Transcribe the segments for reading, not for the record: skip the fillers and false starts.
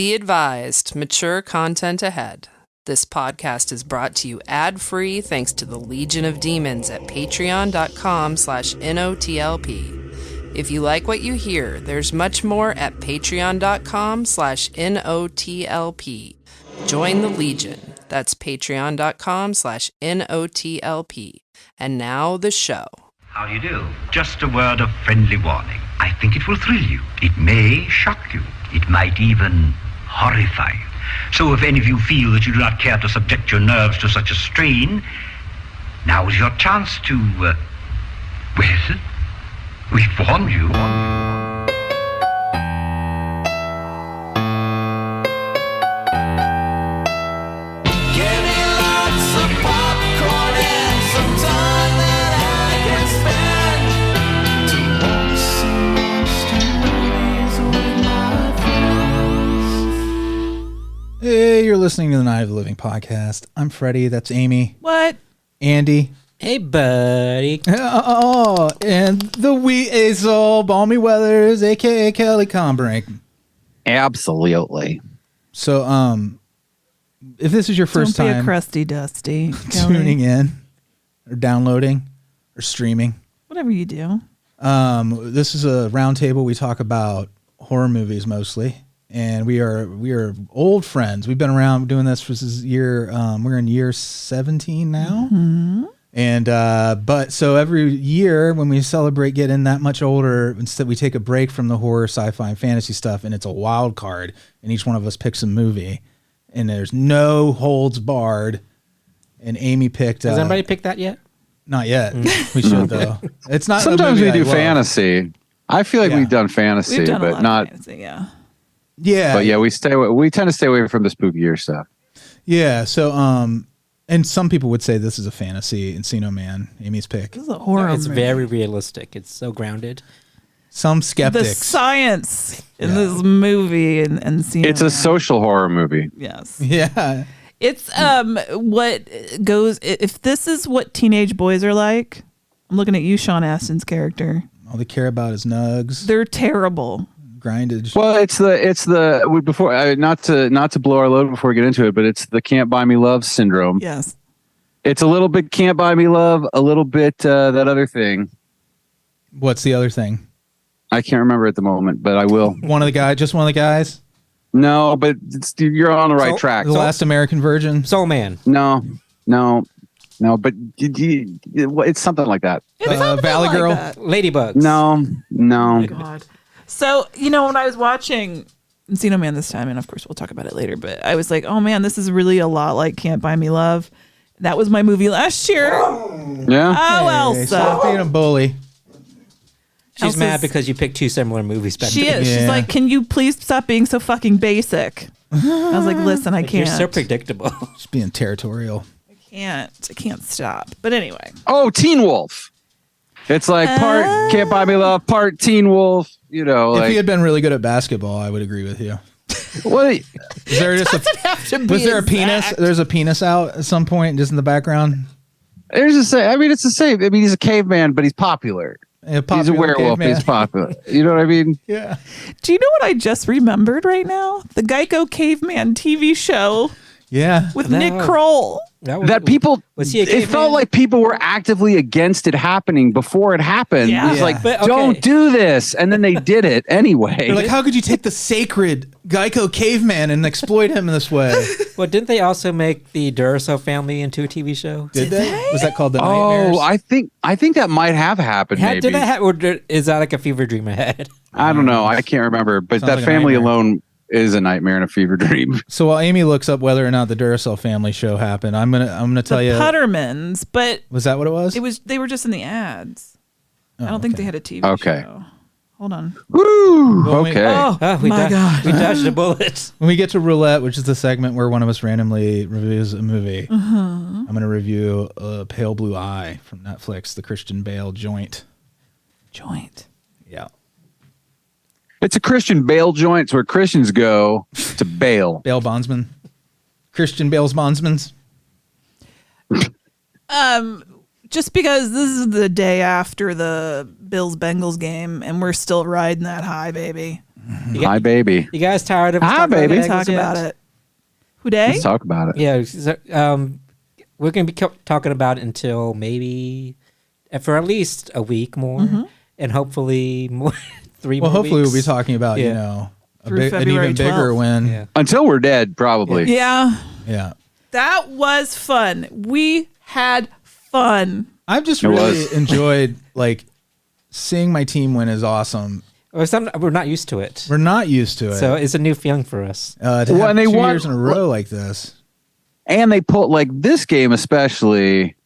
Be advised, mature content ahead. This podcast is brought to you ad-free thanks to the Legion of Demons at patreon.com/NOTLP. If you like what you hear, there's much more at patreon.com/NOTLP. Join the Legion. That's patreon.com/NOTLP. And now the show. How do you do? Just a word of friendly warning. I think it will thrill you. It may shock you. It might even horrify you. So if any of you feel that you do not care to subject your nerves to such a strain, now is your chance to, well, we've warned you. Hey, you're listening to the Night of the Living podcast. I'm Freddie. That's Amy. What? Andy. Hey, buddy. Oh, and the weasel, Balmy Weathers, a.k.a. Kelley Kombrinck. Absolutely. So, if this is your first Don't be time a crusty dusty, tuning in or downloading or streaming, whatever you do, this is a round table. We talk about horror movies mostly. And we are old friends. We've been around doing this for this year. We're in year 17 now. Mm-hmm. And but so every year when we celebrate getting that much older, instead we take a break from the horror, sci-fi, and fantasy stuff, and it's a wild card. And each one of us picks a movie, and there's no holds barred. And Amy picked. Has anybody picked that yet? Not yet. We should though. It's not. Sometimes we do fantasy. I feel like we've done fantasy, we've done but a lot not. of fantasy, yeah. Yeah. But yeah, we tend to stay away from the spookier stuff. Yeah. So and some people would say this is a fantasy. Encino Man, Amy's pick. This is a horror It's movie. very realistic. It's so grounded. Some The skeptics. science in this movie and Encino It's a Man. social horror movie. Yes. Yeah. It's what goes if this is what teenage boys are like. I'm looking at you, Sean Astin's character. All they care about is nugs, They're terrible. grindage. Well, it's the before not to blow our load before we get into it, but it's the can't buy me love syndrome. Yes. It's a little bit can't buy me love, a little bit that other thing. What's the other thing? I can't remember at the moment, but I will. Just one of the guys? No, but you're on the right track. The Last American Virgin? Soul Man. No, but it's something like that. It's something Valley like Girl? that. Ladybugs. No. Oh God. So, when I was watching Encino Man this time, and of course we'll talk about it later, but I was like, oh man, this is really a lot like Can't Buy Me Love. That was my movie last year. Yeah. Oh, Hey, Elsa. stop being a bully. She's Elsa's- mad because you picked two similar movies back She then. is. Yeah. She's like, can you please stop being so fucking basic? I was like, listen, I can't. You're so predictable. Just being territorial. I can't stop. But anyway. Oh, Teen Wolf. It's like part Can't Buy Me Love, part Teen Wolf. If like he had been really good at basketball, I would agree with you. what? Is there just was there a penis? There's a penis out at some point, just in the background. There's the same. I mean, it's the same. I mean, he's a caveman, but he's popular. He's a Popular werewolf. caveman. He's popular. You know what I mean? Yeah. Do you know what I just remembered right now? The Geico Caveman TV show Yeah. with No. Nick Kroll. That people. Was he a It caveman? felt like people were actively against it happening before it happened. Yeah. It was Yeah. like, But, okay. don't do this, and then they did it anyway. They're like, how could you take the sacred Geico caveman and exploit him in this way? Well, didn't they also make the Duracell family into a TV show? Did they? Was that called The Nightmares? Oh, I think that might have happened. Maybe. Did that or is that like a fever dream I had? I don't know. I can't remember. But Sounds that like a family nightmare. alone is a nightmare and a fever dream. So while Amy looks up whether or not the Duracell family show happened, I'm gonna tell The you. Puttermans, but Was that what it was? they were just in the ads. I don't think they had a TV Okay. show. Hold on. Woo! Well, Okay. Oh, we my God. We dodged a bullet. When we get to roulette, which is the segment where one of us randomly reviews a movie, I'm going to review Pale Blue Eye from Netflix, the Christian Bale joint. Yeah. It's a Christian bail joint. It's where Christians go to bail. Bale Bondsman. Christian Bale's Bondsmans. Just because this is the day after the Bills-Bengals game, and we're still riding that high, baby. Hi, baby. You guys tired of Hi, baby. Let's talk about it. Who day? Let's talk about it. Yeah, so, we're going to be talking about it until maybe for at least a week more, and hopefully more 3 more hopefully weeks. we'll be talking about Yeah. an even February bigger 12th. win. Yeah. Until we're dead, probably. Yeah. Yeah. That was fun. We had fun. I've just It really was. enjoyed like seeing my team win is awesome. Well, we're not used to it. We're not used to it. So it's a new feeling for us. To have Well, and they 2 won- years in a row like this. And they pulled, like, this game especially,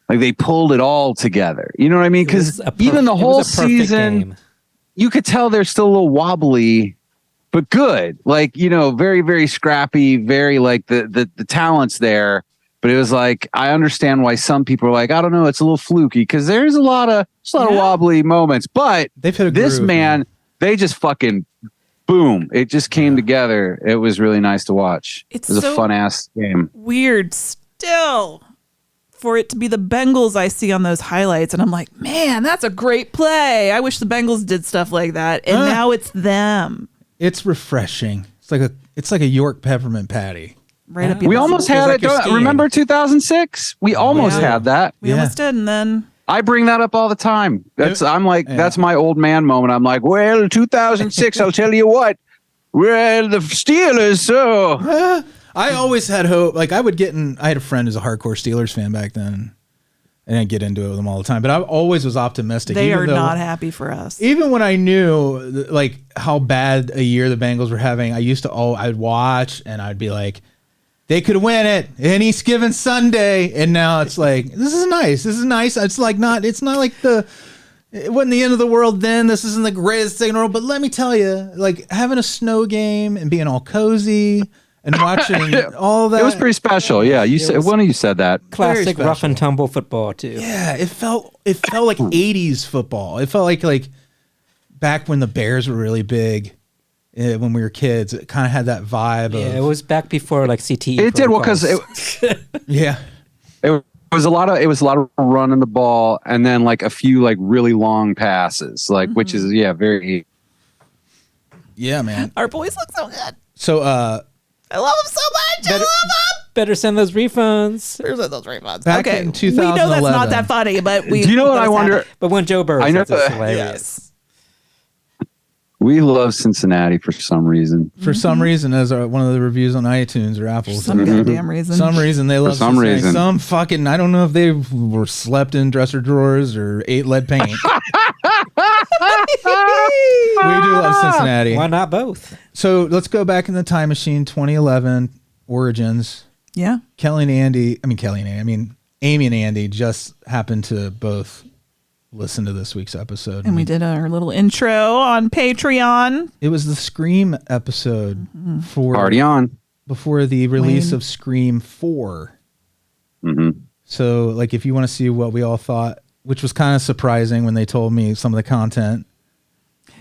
like, they pulled it all together. You know what I mean? It was Because a even the it whole was a perfect season, game. you could tell they're still a little wobbly, but good. Like, very, very scrappy, very, like, the talent's there. But it was like, I understand why some people are like, I don't know, it's a little fluky, because there's a lot of wobbly moments. But They've hit a this groove, man, they just fucking boom. It just came together. It was really nice to watch. It's It was so a fun ass game. weird still for it to be the Bengals I see on those highlights. And I'm like, man, that's a great play. I wish the Bengals did stuff like that. And now it's them. It's refreshing. It's like a York peppermint patty. Right up We your almost feels had like it. you're skiing. Remember 2006? We almost Yeah. had that. We Yeah. almost did. And then I bring that up all the time. That's my old man moment. I'm like, well, 2006. I'll tell you what. Well, the Steelers. So I always had hope. Like I had a friend who's a hardcore Steelers fan back then. I didn't get into it with them all the time, but I always was optimistic. they even are though- not happy for us. Even when I knew like how bad a year the Bengals were having, I'd watch and I'd be like, they could win it any given Sunday. And now it's like, this is nice. It's like it's not like it wasn't the end of the world then. This isn't the greatest thing in the world. But let me tell you, like having a snow game and being all cozy and watching all that. it was pretty special. Yeah, one of you said that. Classic very rough and special. tumble football too. Yeah, it felt like 80s football. It felt like back when the Bears were really big. When we were kids, it kind of had that vibe. Yeah, it was back before like CTE. It did well because protocols. yeah, it was a lot of running the ball and then like a few like really long passes, like which is very. yeah, man. Our boys look so good. So I love them so much. I love them. Better send those refunds. Here's those refunds. Back okay, in we know that's 2011. not that funny, but we. Do you know what I that's wonder? happening. But when Joe Burrow I know says it's that- hilarious. Yes. We love Cincinnati for some reason. for some reason, as one of the reviews on iTunes or Apple, Some goddamn reason. some reason they love some Cincinnati. reason. Some fucking I don't know if they were slept in dresser drawers or ate lead paint. We do love Cincinnati. Why not both? So let's go back in the time machine. 2011 Origins. Yeah. Amy and Andy just happened to both listen to this week's episode. And we did our little intro on Patreon. It was the Scream episode for Party on. before the release Blayne. of Scream 4. Mm-hmm. So, like, if you want to see what we all thought, which was kind of surprising when they told me some of the content,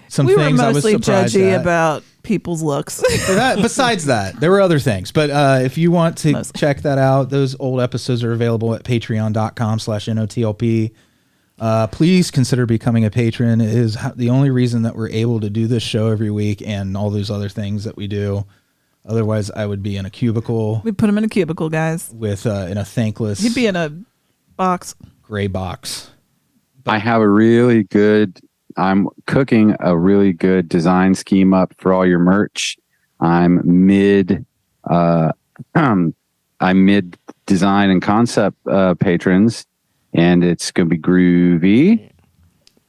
some We were things I was mostly surprised judgy at. about people's looks. Besides that, there were other things. But if you want to Mostly. check that out, those old episodes are available at patreon.com/NOTLP. Please consider becoming a patron. It is the only reason that we're able to do this show every week and all those other things that we do. Otherwise, I would be in a cubicle We put him in a cubicle, guys. with in a thankless He'd be in a box. gray box. I'm cooking a really good design scheme up for all your merch. I'm mid design and concept patrons, and it's going to be groovy.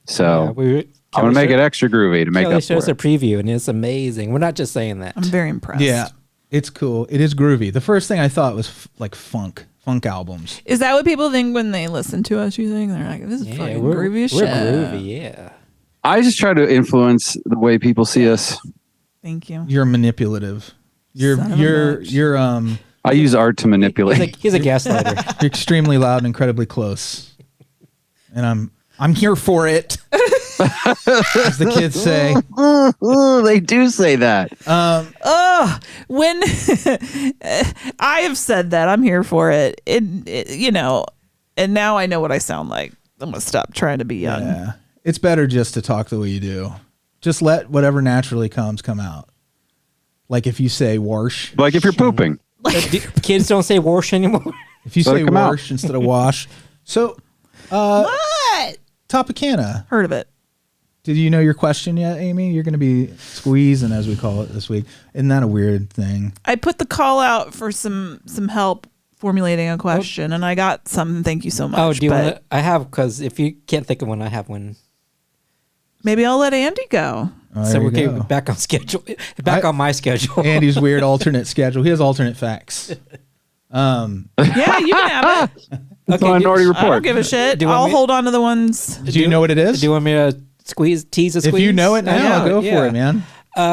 So I'm going to make it extra groovy to make Kelly up shows for a it. preview, and it's amazing. We're not just saying that. I'm very impressed. Yeah, it's cool. It is groovy. The first thing I thought was like funk albums. Is that what people think when they listen to us? You think they're like, this is fucking groovy as we're shit. groovy, yeah. I just try to influence the way people see us. Thank you. You're manipulative. Son of a bitch. You're I use art to manipulate. He's a gaslighter. you're extremely loud and incredibly close. And I'm here for it. As the kids say. They do say that. When I have said that, I'm here for it. And now I know what I sound like. I'm gonna stop trying to be young. Yeah. It's better just to talk the way you do. Just let whatever naturally come out. Like if you say wash. Like if you're pooping. Kids don't say wash anymore. If you Let say it come out. wash instead of wash. So, What? Topicana. Heard of it. Did you know your question yet, Amy? You're going to be squeezing, as we call it this week. Isn't that a weird thing? I put the call out for some help formulating a question, and I got some. Thank you so much. Oh, do you but want to? I have, because if you can't think of one, I have one. maybe I'll let Andy go. Oh, So there we're you getting go. back on schedule. Back on my schedule. Andy's weird alternate schedule. He has alternate facts. Yeah, you can have it. It's Okay, Minority I don't Report. give a shit. Do you want I'll me- hold on to the ones. Do you know what it is? Do you want me to tease a squeeze? If you know it now, go for it, man.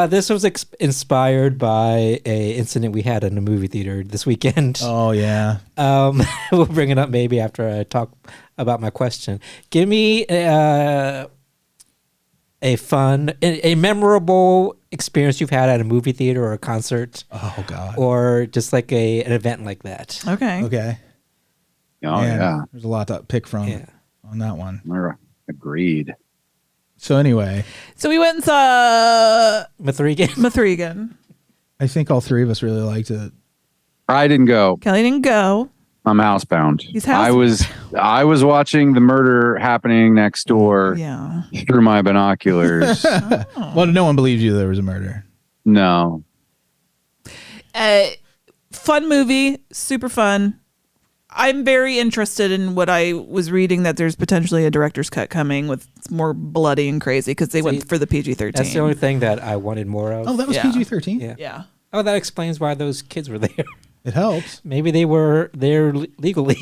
This was inspired by a incident we had in a movie theater this weekend. Oh, yeah. We'll bring it up maybe after I talk about my question. Give me a fun, a memorable experience you've had at a movie theater or a concert, Oh, God. or just like an event like that. Okay. Okay. Oh, Man, yeah. There's a lot to pick from Yeah. on that one. Agreed. So anyway, So we went and saw Mithrigan. Mithrigan. I think all three of us really liked it. I didn't go. Kelly didn't go. I'm housebound. He's I was watching the murder happening next door Yeah. through my binoculars. Well, no one believed you there was a murder. No. Fun movie. Super fun. I'm very interested in what I was reading, that there's potentially a director's cut coming with more bloody and crazy because they went for the PG-13. That's the only thing that I wanted more of. Oh, that was Yeah. PG-13? Yeah. Yeah. Oh, that explains why those kids were there. It helps. Maybe they were there legally.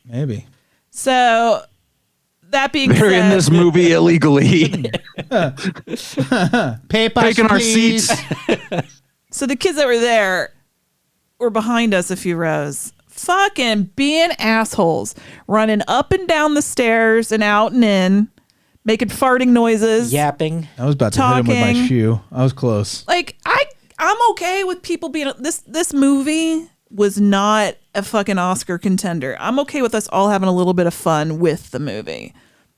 Maybe. So that being They're said, in this movie illegally. Paper, Taking our please. seats. so the kids that were there were behind us a few rows, fucking being assholes, running up and down the stairs and out and in, making farting noises. Yapping. I was about to hit him with my Talking. shoe. I was close. Like I'm okay with people being this movie was not a fucking Oscar contender. I'm okay with us all having a little bit of fun with the movie.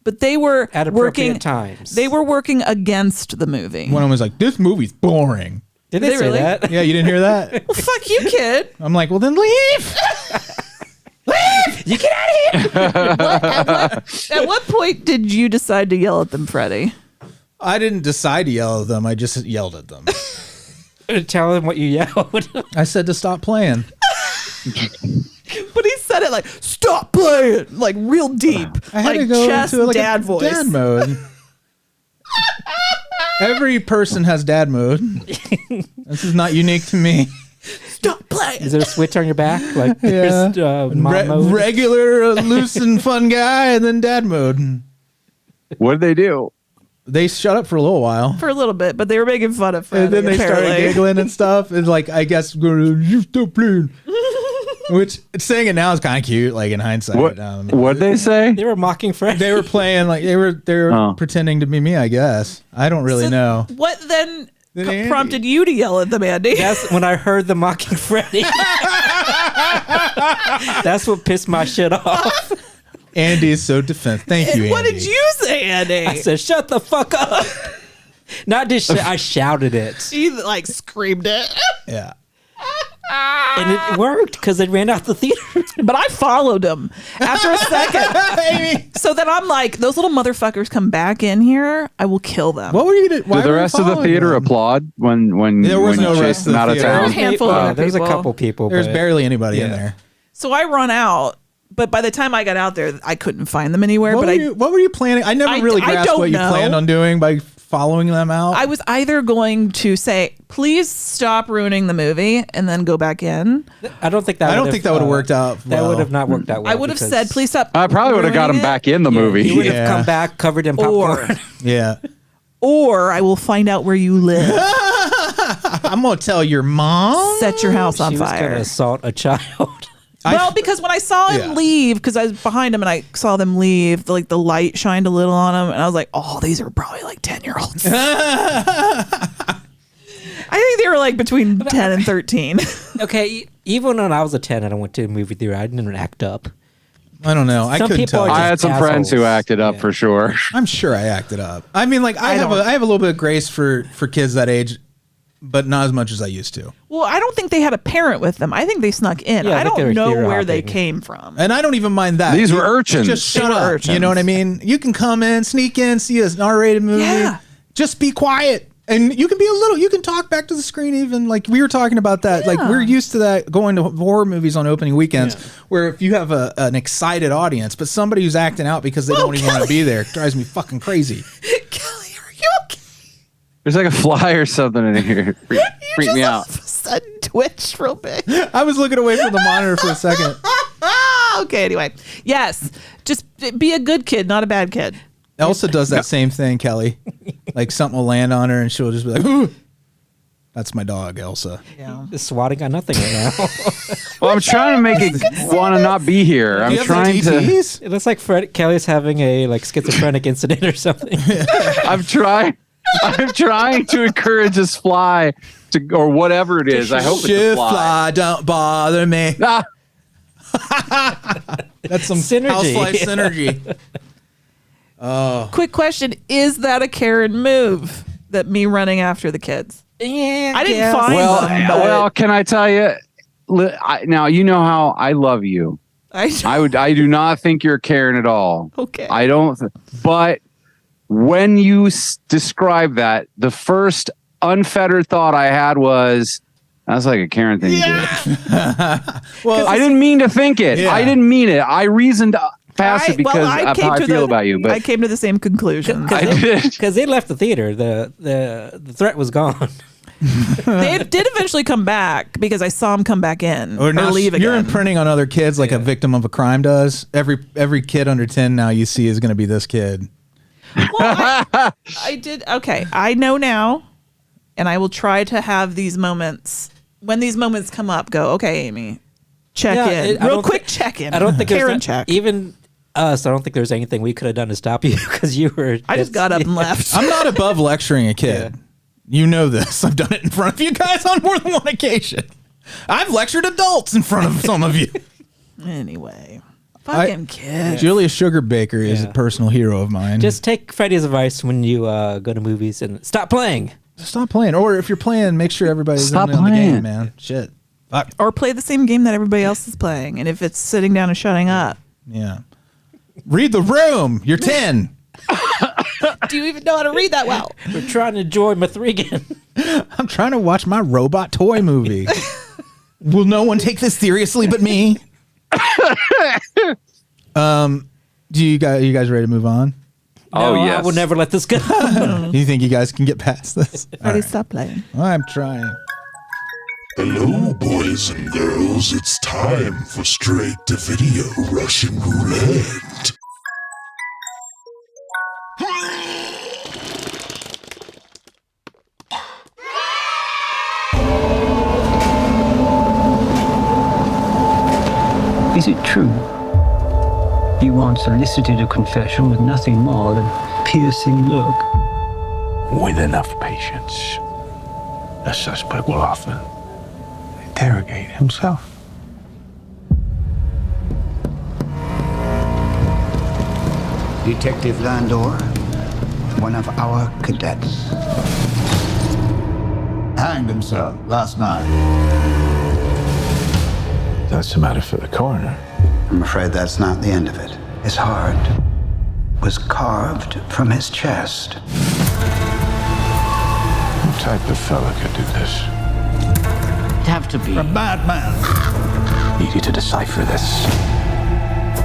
But they were At working appropriate times. They were working against the movie. One of them was like, this movie's boring. Did they They say really? that? Yeah, you didn't hear that? Well, fuck you, kid. I'm like, well, then leave. You get out of here! At what point did you decide to yell at them, Freddie? I didn't decide to yell at them. I just yelled at them. Tell them what you yelled. I said to stop playing. But he said it like, stop playing, like real deep, I had like to go chest into like dad a voice. dad mode. Every person has dad mode. This is not unique to me. Stop playing. Is there a switch on your back? Like Yeah. there's mom mode? Regular, loose and fun guy, and then dad mode. What did they do? They shut up for a little while. For a little bit, but they were making fun of Freddie. And then they started apparently. giggling and stuff. And like, I guess, you stop playing. Which, saying it now is kind of cute, like in hindsight. What'd they say? They were mocking Fred. They were playing, like, they were Oh. pretending to be me, I guess. I don't really So know. What then Then Andy. prompted you to yell at them, Andy? That's when I heard the mocking Freddy. That's what pissed my shit off. Andy is so defensive. Thank you, Andy. What did you say, Andy? I said, "Shut the fuck up!" Not just I shouted it, She like screamed it. Yeah. and it worked because they ran out the theater. But I followed him after a second. Amy, So then I'm like, those little motherfuckers come back in here, I will kill them. what were you going to Did the rest of the theater applaud when There was when no you rest chased of them the out of theater. There was town? a handful of other There's a people. couple people. There's but barely anybody in Yeah. there. So I run out, but by the time I got out there, I couldn't find them anywhere. What were you planning? I never I- really I grasped don't what you know. planned on doing by following them out. I was either going to say, please stop ruining the movie and then go back in. I don't think that. I don't would've, think that would have worked out. That well. would have not worked out well. I would have because- said, please stop. I probably would have got him ruining it, back in the movie. He would have Yeah. come back covered in Or, popcorn. Yeah. or I will find out where you live. I'm going to tell your mom. Set your house on She was going to fire. assault a child. Well, because when I saw him Yeah. leave, because I was behind him and I saw them leave, the light shined a little on him, and I was like, "Oh, these are probably like 10-year-olds." I think they were like between 10 and 13. Okay, even when I was a 10 and I went to a movie theater, I didn't act up. I don't know. I Some couldn't people tell. are I had some friends who assholes. acted up for sure. I'm sure I acted up. I mean, like I have a little bit of grace for kids that age, but not as much as I used to. Well, I don't think they had a parent with them. I think they snuck in. Yeah, I I think they don't were know theater where they hopping. came from. And I don't even mind that. These were urchins. Just They shut were up. urchins. You know what I mean? You can come in, sneak in, see an R-rated movie. Yeah. Just be quiet. And you can you can talk back to the screen even. Like we were talking about that. Like we're used to that going to horror movies on opening weekends where if you have an excited audience, but somebody who's acting out because they don't even want to be there drives me fucking crazy. Kelly, are you okay? There's like a fly or something in here. Freak me out. All of a sudden twitch real big. I was looking away from the monitor for a second. Okay, anyway. Yes. Just be a good kid, not a bad kid. Elsa does that same thing, Kelly. Like something will land on her and she'll just be like, ooh. That's my dog, Elsa. Yeah. Just swatting on nothing right now. Well, I'm trying to make it want to not be here. Do I'm you have trying the to. DTs? It looks like Kelly's having a schizophrenic incident or something. I'm trying to encourage this fly to, or whatever it is. I hope it's a Shift fly. fly, don't bother me. Ah, That's some Synergy. Housefly synergy. Quick question. Is that a Karen move? That me running after the kids? Yeah, I didn't find them. but well, can I tell you? Now you know how I love you. I do not think you're Karen at all. Okay. I don't. But when you describe that, the first unfettered thought I had was, that's like a Karen thing to do. Well, I didn't mean to think it. Yeah. I didn't mean it. I reasoned past it because of how I feel about you. But I came to the same conclusion. I did. because they left the theater. The threat was gone. They did eventually come back because I saw them come back in or now leave again. you're imprinting on other kids like a victim of a crime does. Every kid under 10 now you see is going to be this kid. Well, I did. Okay. I know now, and I will try to have these moments. When these moments come up, go, okay, Amy, check in. I Real don't quick thi- check in. I don't think Karen there's check. even us. I don't think there's anything we could have done to stop you because you were. I just got up and left. I'm not above lecturing a kid. Yeah. You know this. I've done it in front of you guys on more than one occasion. I've lectured adults in front of some of you. Anyway. Fucking kids. Julia Sugarbaker is a personal hero of mine. Just take Freddie's advice when you go to movies and stop playing. stop playing. Or if you're playing, make sure everybody's Stop in on the playing. game, man. Shit. Fuck. Or play the same game that everybody else is playing. And if it's sitting down and shutting up. Yeah. Read the room. You're 10. Do you even know how to read that well? We're trying to enjoy Mathregan. I'm trying to watch my robot toy movie. Will no one take this seriously but me? Do you guys ready to move on? Oh, No, yes. I will never let this go. Do you think you guys can get past this? All Freddie, right. stop playing. I'm trying. Hello, boys and girls. It's time for straight to video Russian roulette. Is it true? You once elicited a confession with nothing more than a piercing look. With enough patience, the suspect will often interrogate himself. Detective Landor, one of our cadets. Hanged himself last night. That's a matter for the coroner. I'm afraid that's not the end of it. His heart was carved from his chest. What type of fella could do this? It'd have to be. A madman. Need you to decipher this.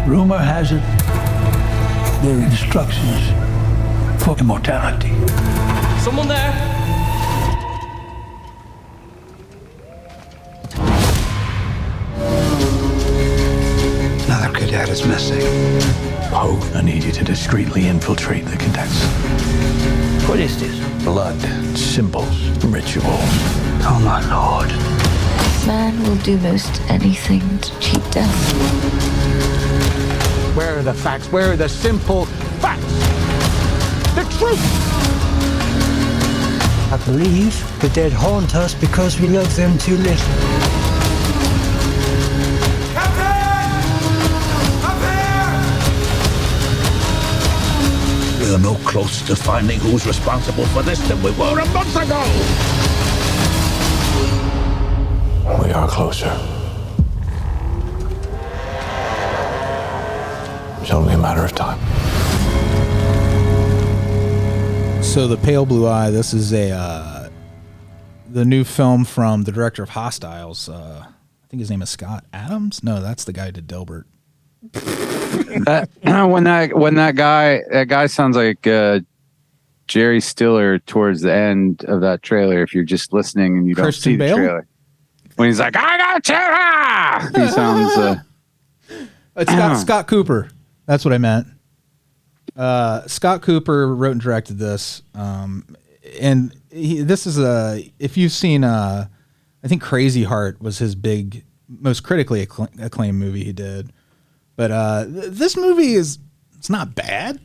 Rumor has it they're instructions for immortality. Someone there? Another cadet is missing. Poe, I need you to discreetly infiltrate the cadets. What is this? Blood, symbols, rituals. Oh, my lord. This man will do most anything to cheat death. Where are the facts? Where are the simple facts? The truth! I believe the dead haunt us because we love them too little. Captain! Captain! We're no closer to finding who's responsible for this than we were a month ago! We are closer. It's only a matter of time. So The Pale Blue Eye, this is the new film from the director of Hostiles. I think his name is Scott Adams. No, that's the guy who did Dilbert. When that guy sounds like Jerry Stiller towards the end of that trailer. If you're just listening and you don't Christian see the Bale? trailer, when he's like, "I got you," he sounds. It's Scott Cooper. That's what I meant. Scott Cooper wrote and directed this, and this is if you've seen, I think Crazy Heart was his most critically acclaimed movie he did, but this movie it's not bad.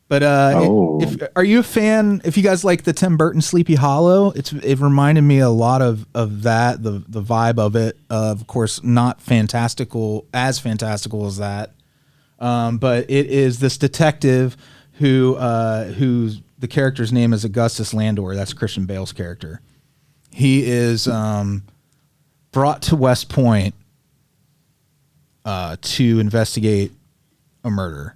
But are you a fan? If you guys like the Tim Burton Sleepy Hollow, it reminded me a lot of that, the vibe of it. Of course, not fantastical as that. But it is this detective whose the character's name is Augustus Landor. That's Christian Bale's character. He is brought to West Point to investigate a murder.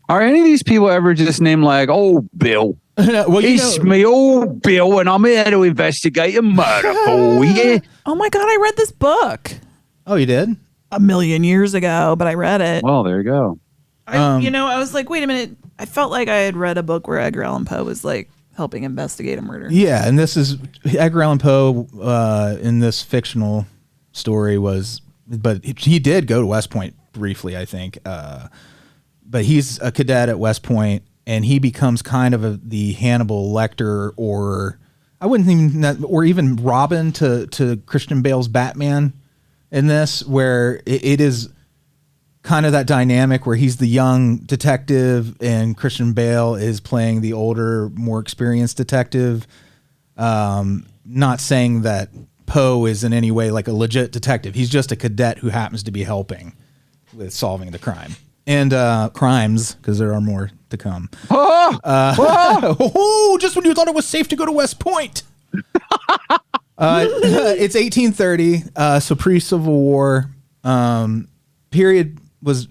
Are any of these people ever just named like, "Oh, Bill"? Well, it's me, old Bill, and I'm here to investigate a murder for you. Oh my God, I read this book. Oh, you did? A million years ago, but I read it. Well, there you go. I was like, wait a minute. I felt like I had read a book where Edgar Allan Poe was like helping investigate a murder. Yeah, and this is Edgar Allan Poe in this fictional story but he did go to West Point briefly, I think. But he's a cadet at West Point, and he becomes kind of the Hannibal Lecter, or even Robin to Christian Bale's Batman in this, where it is kind of that dynamic where he's the young detective and Christian Bale is playing the older, more experienced detective. Not saying that Poe is in any way like a legit detective. He's just a cadet who happens to be helping with solving the crime. And crimes, because there are more to come. Just when you thought it was safe to go to West Point. It's 1830, so pre-Civil War. Period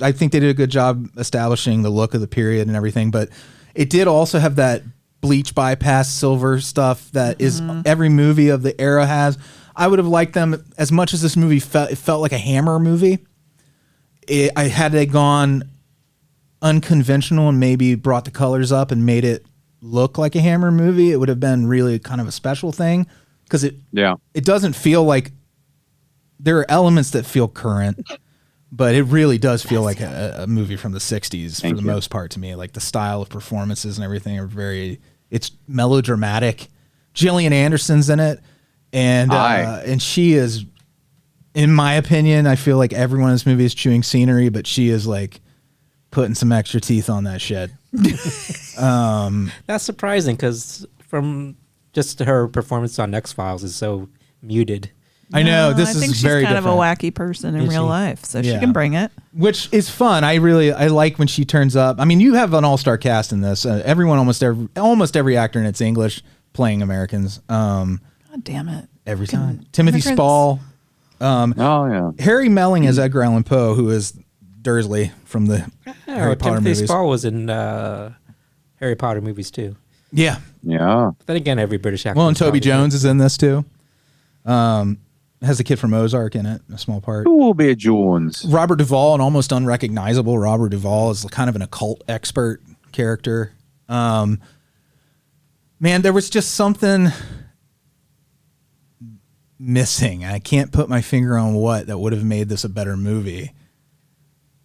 I think they did a good job establishing the look of the period and everything, but it did also have that bleach bypass silver stuff that is every movie of the era has. I would have liked them as much as this movie it felt like a Hammer movie. Had they gone unconventional and maybe brought the colors up and made it look like a Hammer movie, it would have been really kind of a special thing, because it doesn't feel like there are elements that feel current, but it really does feel like a movie from the 60s for the most part to me. Like the style of performances and everything are it's melodramatic. Gillian Anderson's in it, and she is, in my opinion, I feel like everyone in this movie is chewing scenery, but she is like putting some extra teeth on that shit. That's surprising, because from just her performance on X-Files is so muted. I know, this I think is she's very kind different. of a wacky person in real life, so she can bring it. Which is fun. I like when she turns up. I mean, you have an all-star cast in this. Everyone, almost every actor in it's English playing Americans. God damn it. Every time. Timothy Spall. Yeah. Harry Melling as Edgar Allan Poe, who is Dursley from the Harry Potter Timothy movies. Spall was in Harry Potter movies too. Yeah. Yeah. But then again, every British actor. Well, and Toby Jones is in this too. Has the kid from Ozark in it, a small part. Who will be a Jones? Robert Duvall, an almost unrecognizable Robert Duvall, is kind of an occult expert character. Man, there was just something missing. I can't put my finger on what that would have made this a better movie.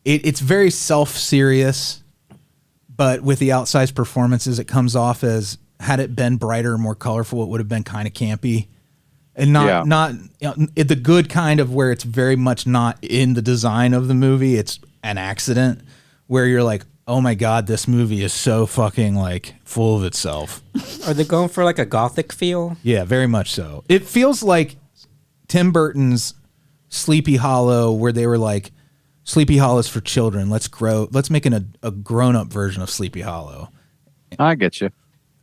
It's very self-serious, but with the outsized performances, it comes off as, had it been brighter, more colorful, it would have been kind of campy. And not the good kind of where it's very much not in the design of the movie. It's an accident where you're like, oh my God, this movie is so fucking like full of itself. Are they going for like a gothic feel? Yeah, very much so. It feels like Tim Burton's Sleepy Hollow, where they were like, Sleepy Hollow's for children. Let's make a grown-up version of Sleepy Hollow. I get you.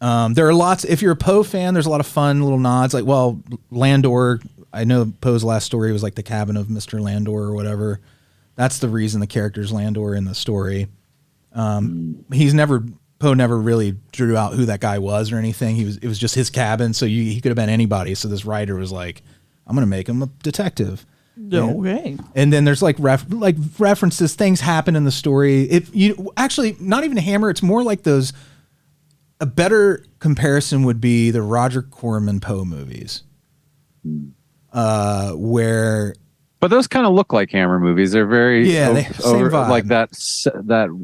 There are lots. If you're a Poe fan, there's a lot of fun little nods. Like, well, Landor. I know Poe's last story was like the cabin of Mr. Landor or whatever. That's the reason the character's Landor in the story. Poe never really drew out who that guy was or anything. It was just his cabin, so he could have been anybody. So this writer was like, I'm going to make him a detective. Okay. And then there's like references, things happen in the story. If you actually not even Hammer, it's more like those. A better comparison would be the Roger Corman Poe movies, where. But those kind of look like Hammer movies. They're very same vibe. Like that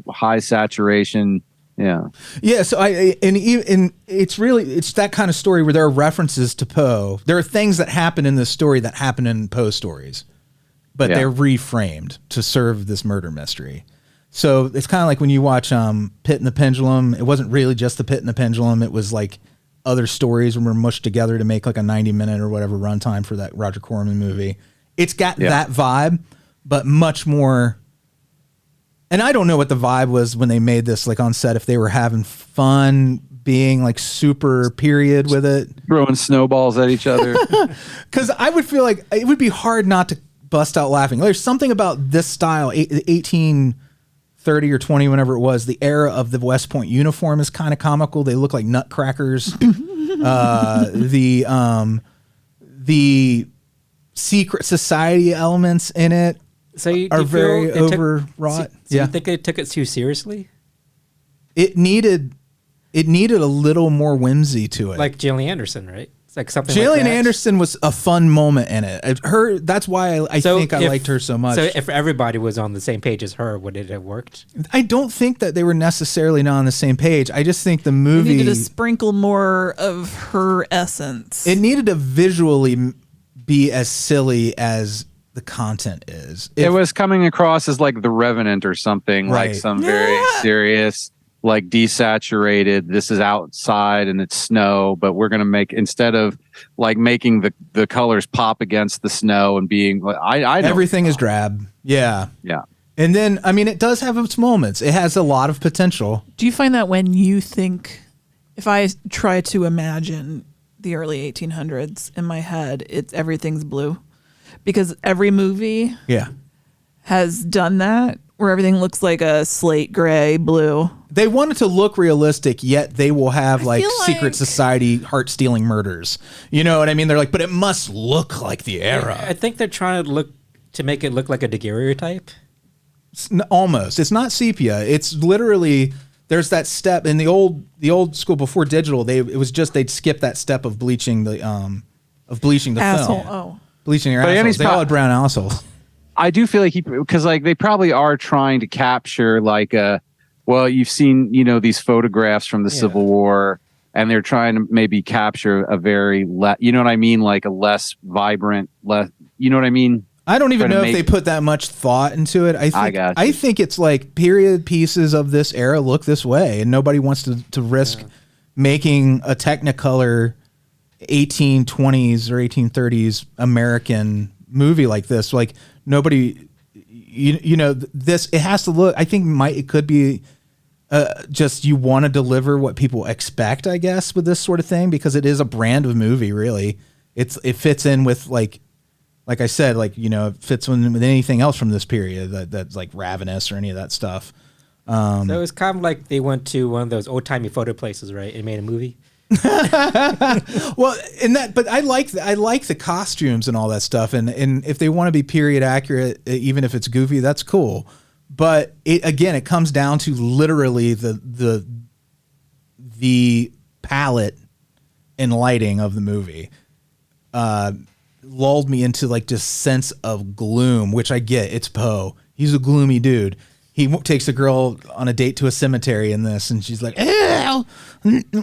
high saturation. Yeah. Yeah. So it's that kind of story where there are references to Poe. There are things that happen in this story that happen in Poe stories, but they're reframed to serve this murder mystery. So it's kind of like when you watch Pit and the Pendulum. It wasn't really just the Pit and the Pendulum. It was like other stories when we're mushed together to make like a 90-minute or whatever runtime for that Roger Corman movie. It's got that vibe, but much more. And I don't know what the vibe was when they made this, like on set, if they were having fun being like super period with it. Throwing snowballs at each other. Because I would feel like it would be hard not to bust out laughing. There's something about this style, 1830 or 20, whenever it was, the era of the West Point uniform is kind of comical. They look like nutcrackers. The secret society elements in it are very overwrought. So you think they took it too seriously? It needed a little more whimsy to it. Like Gillian Anderson, right? It's like something Gillian like that. Anderson was a fun moment in it. That's why I think I liked her so much. So if everybody was on the same page as her, would it have worked? I don't think that they were necessarily not on the same page. I just think the movie... It needed to sprinkle more of her essence. It needed to visually be as silly as the content is. It was coming across as like The Revenant or something, like some very serious, like desaturated, this is outside and it's snow, but we're going to make, instead of like making the colors pop against the snow and being, everything is drab. Yeah. Yeah. And then, I mean, it does have its moments. It has a lot of potential. Do you find that when you think, if I try to imagine the early 1800s in my head, everything's blue? Because every movie has done that, where everything looks like a slate gray blue. They want it to look realistic, yet they will have like secret society heart-stealing murders. You know what I mean? They're like, but it must look like the era. I think they're trying to make it look like a daguerreotype. Almost. It's not sepia. It's literally, there's that step in the old school before digital. They'd skip that step of bleaching the asshole. film. Oh. Bleaching your assholes. They all had brown assholes. I do feel like because like they probably are trying to capture like you've seen, these photographs from the Civil War, and they're trying to maybe capture a very you know what I mean, like a less vibrant, you know what I mean? I don't even know if they put that much thought into it. I think it's like period pieces of this era look this way, and nobody wants to risk making a Technicolor 1820s or 1830s American movie like this. Like nobody, this, it has to look, I think it could be just you want to deliver what people expect, I guess, with this sort of thing, because it is a brand of movie, really. It fits in with like I said, like, it fits in with anything else from this period that's like Ravenous or any of that stuff. So it was kind of like they went to one of those old-timey photo places, right, and made a movie. Well, but I like the costumes and all that stuff, and if they want to be period accurate, even if it's goofy, that's cool. But it comes down to literally the palette and lighting of the movie lulled me into like this sense of gloom, which I get. It's Poe. He's a gloomy dude. He takes a girl on a date to a cemetery in this, and she's like,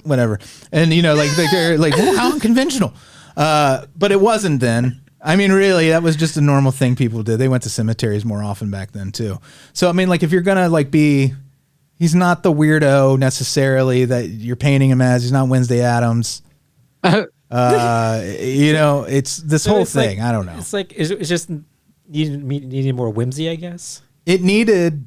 whatever. And, they're like, oh, how unconventional. But it wasn't then. I mean, really, that was just a normal thing people did. They went to cemeteries more often back then, too. So, I mean, like, if you're going to, like, he's not the weirdo necessarily that you're painting him as. He's not Wednesday Addams. It's this whole thing. I don't know. It's like, it's just needed more whimsy, I guess. It needed...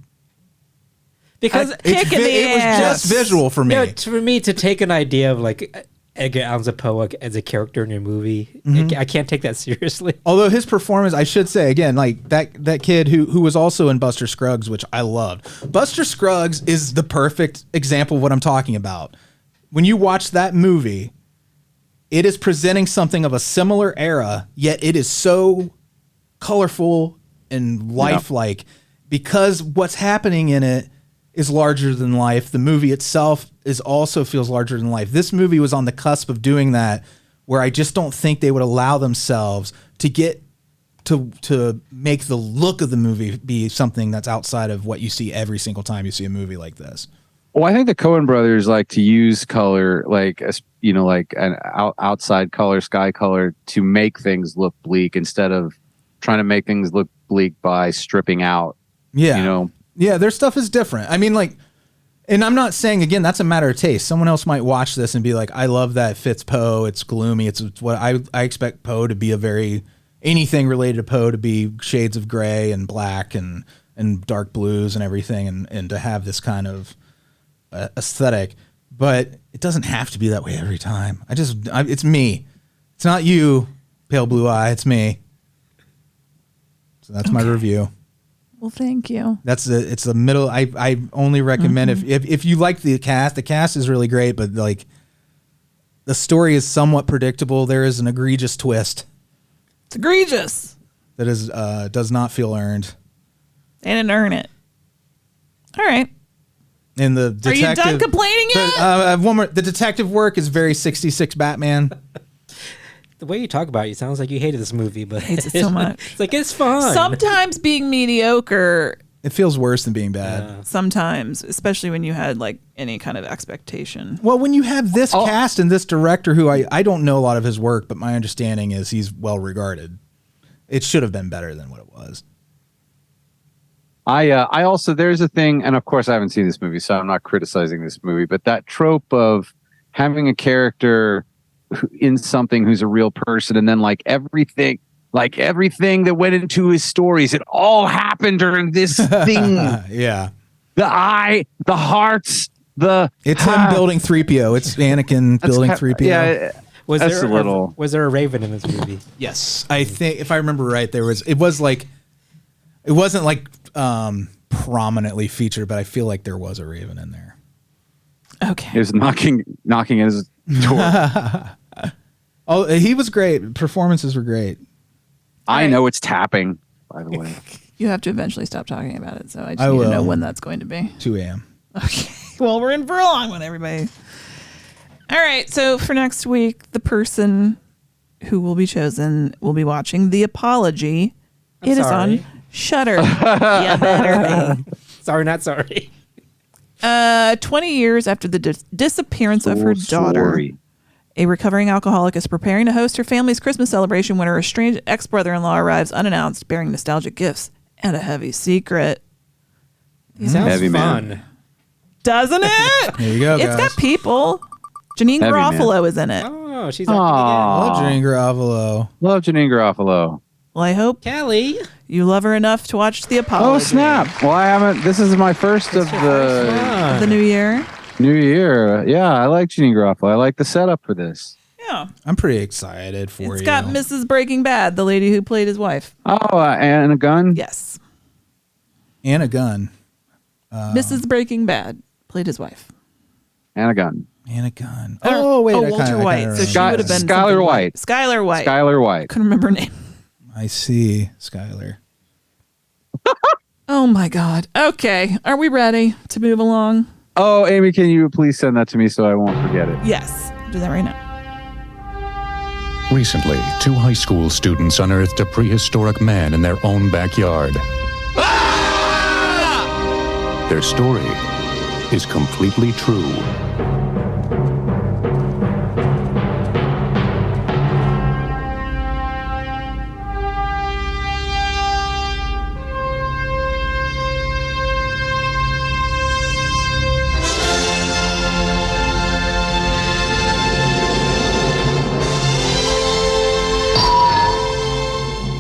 Because Kick in the it was ass. just visual for me. you know, for me to take an idea of like Edgar Allan Poe as a character in your movie, I can't take that seriously. Although his performance, I should say again, like that kid who was also in Buster Scruggs, which I loved. Buster Scruggs is the perfect example of what I'm talking about. When you watch that movie, it is presenting something of a similar era, yet it is so colorful and lifelike because what's happening in it is larger than life. The movie itself also feels larger than life. This movie was on the cusp of doing that, where I just don't think they would allow themselves to get to make the look of the movie be something that's outside of what you see every single time you see a movie like this. Well, I think the Coen brothers like to use color, like like an outside color, sky color, to make things look bleak instead of trying to make things look bleak by stripping out. Yeah, yeah, their stuff is different. I mean, like, and I'm not saying again that's a matter of taste. Someone else might watch this and be like, "I love that fits Poe. It's gloomy. It's what I expect Poe to be anything related to Poe to be shades of gray and black and dark blues and everything, and to have this kind of aesthetic, but it doesn't have to be that way every time. It's me. It's not you, pale blue eye. It's me. So that's my review. Well, thank you. It's the middle. I only recommend if you like the cast is really great, but like the story is somewhat predictable. There is an egregious twist. It's egregious. That is does not feel earned. They didn't earn it. All right. And the detective, are you done complaining yet? One more. The detective work is very 66 Batman. The way you talk about it, it sounds like you hated this movie, but hates it so much. It's like it's fun. Sometimes being mediocre, it feels worse than being bad. Sometimes, especially when you had like any kind of expectation. Well, when you have this cast and this director, who I don't know a lot of his work, but my understanding is he's well regarded. It should have been better than what it was. I also, there's a thing, and of course I haven't seen this movie, so I'm not criticizing this movie, but that trope of having a character in something who's a real person, and then like everything that went into his stories, it all happened during this thing. Yeah. The eye, the hearts, it's him building 3PO. It's Anakin building 3PO. Yeah. Was there a Raven in this movie? Yes. I think if I remember right, it wasn't like prominently featured, but I feel like there was a Raven in there. Okay. He was knocking at his door. Oh, he was great. Performances were great. I know it's tapping, by the way. You have to eventually stop talking about it, so I just need to know when that's going to be. 2 a.m. Okay. Well, we're in for a long one, everybody. All right. So for next week, the person who will be chosen will be watching The Apology. It is on Shudder. Yeah, better be. Sorry, not sorry. 20 years after the disappearance of her daughter, a recovering alcoholic is preparing to host her family's Christmas celebration when her estranged ex-brother-in-law arrives unannounced, bearing nostalgic gifts and a heavy secret. Sounds heavy, fun. man. Doesn't it? There you go, It's guys. got people. Janine Heavy, Garofalo is in it. Oh, she's Love acting Janine Garofalo. Love Janine Garofalo. Well, I hope again. Kelly. you love her enough to watch The Apology. Oh, snap. Well, I haven't. This is my first of The new year. New year. Yeah, I like Janine Garofalo. I like the setup for this. Yeah. I'm pretty excited for It's you. got Mrs. Breaking Bad, the lady who played his wife. Oh, and a gun? Yes. And a gun. Mrs. Breaking Bad played his wife. And a gun. And a gun. Oh, wait. I Walter kinda White. remember. So she would have been Skylar something White. Skylar White. Skylar White. Couldn't remember her name. I see. Skylar. Oh my God. Okay. Are we ready to move along? Oh, Amy, can you please send that to me so I won't forget it? Yes. I'll do that right now. Recently, 2 high school students unearthed a prehistoric man in their own backyard. Their story is completely true.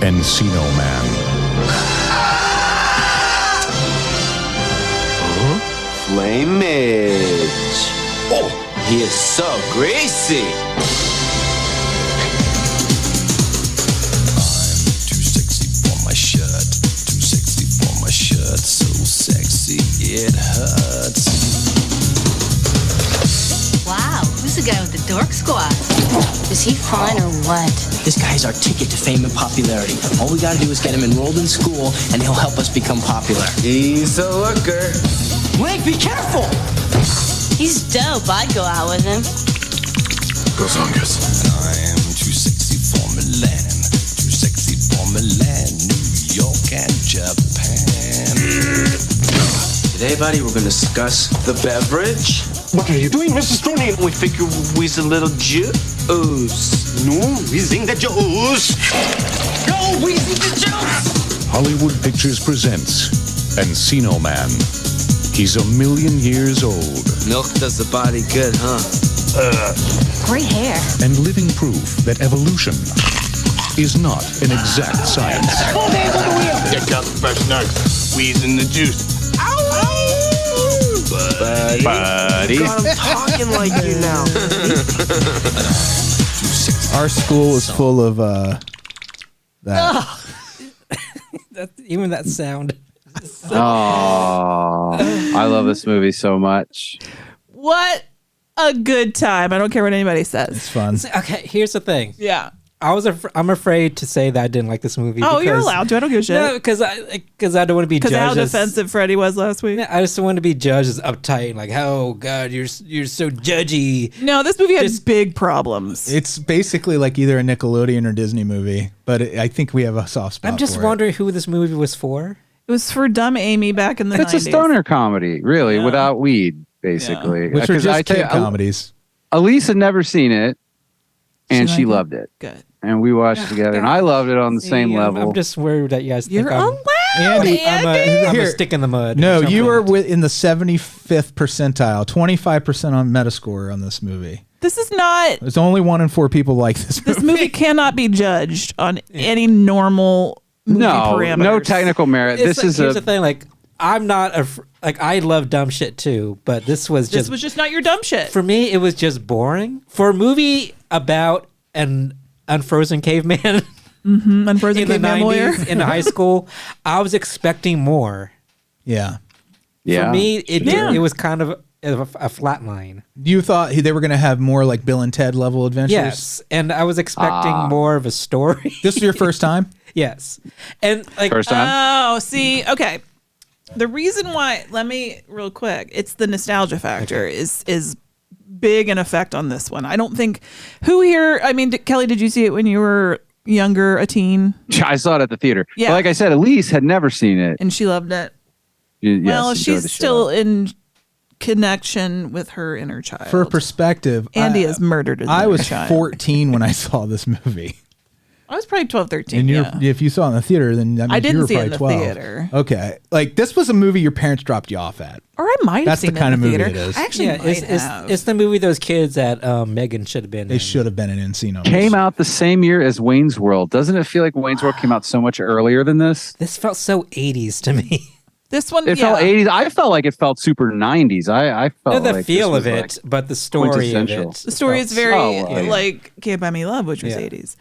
Encino Man. flamage. Oh, he is so greasy. So sexy, it hurts. Wow, who's the guy with the dork squad? Is he fine or what? This guy's our ticket to fame and popularity. All we gotta do is get him enrolled in school, and he'll help us become popular. He's a looker. Wait, be careful! He's dope. I'd go out with him. Gozongas. I am too sexy for Milan. Too sexy for Milan, New York, and Japan. Today, buddy, we're going to discuss the beverage. What are you doing, Mrs. Stoney? We figure we's a little juice. No, wheezing the juice. Go, wheezing the juice! Hollywood Pictures presents Encino Man. He's 1,000,000 years old. Milk does the body good, huh? Great hair. And living proof that evolution is not an exact science. Both hands on the wheel. Get out the fresh nugs. Wheezing the juice. Buddy. God, I'm talking like you now. Our school was full of that. Even that sound. Oh, I love this movie so much. What a good time. I don't care what anybody says. It's fun. Okay, here's the thing. Yeah. I'm afraid to say that I didn't like this movie. Oh, you're allowed to. I don't give a shit. No, because I don't want to be judged. Because how defensive Freddie was last week. I just want to be judged as uptight, like, oh god, you're so judgy. No, this movie has big problems. It's basically like either a Nickelodeon or Disney movie, but I think we have a soft spot. I'm just wondering who this movie was for. It was for dumb Amy back in the 90s. It's a stoner comedy, really, without weed, basically. Yeah. Which are just kid comedies. Alise had never seen it, and she loved it. Good. And we watched it together, and I loved it on the same level. I'm just worried that you guys think I'm Andy. I'm a stick in the mud. No, you were in the 75th percentile, 25% on Metascore on this movie. This is not. There's only 1 in 4 people like this movie. This movie cannot be judged on any normal movie parameters. No technical merit. Here's the thing, like, I'm not I love dumb shit too, but this was just not your dumb shit. For me, it was just boring. For a movie about an unfrozen caveman unfrozen in the caveman 90s lawyer in high school, I was expecting more. Yeah. For me, it was kind of a flat line. You thought they were going to have more like Bill and Ted level adventures? Yes, and I was expecting more of a story. This was your first time? Yes. And like first time? Oh, see, okay. The reason why, let me real quick, it's the nostalgia factor is big in effect on this one. I don't think who here, I mean, Kelley, did you see it when you were younger, a teen? I saw it at the theater. Yeah. But like I said, Alise had never seen it. And she loved it. Well, she's still in connection with her inner child. For perspective, Andy has murdered his I inner was child. 14 when I saw this movie. I was probably 12, 13. And if you saw it in the theater, then that means I didn't you were see it probably in the 12. theater. Okay. Like, this was a movie your parents dropped you off at. Or I might have That's seen the kind it in of the movie theater. it is. I actually might have. It's the movie those kids at Megan should have been They should have been in Encino. Came out the same year as Wayne's World. Doesn't it feel like Wayne's World came out so much earlier than this? This felt so 80s to me. This one, It felt 80s. I felt like it felt super 90s. I felt the like feel this of was, it, but the story of quintessential. it. The story is very yeah. like Can't Buy Me Love, which was 80s.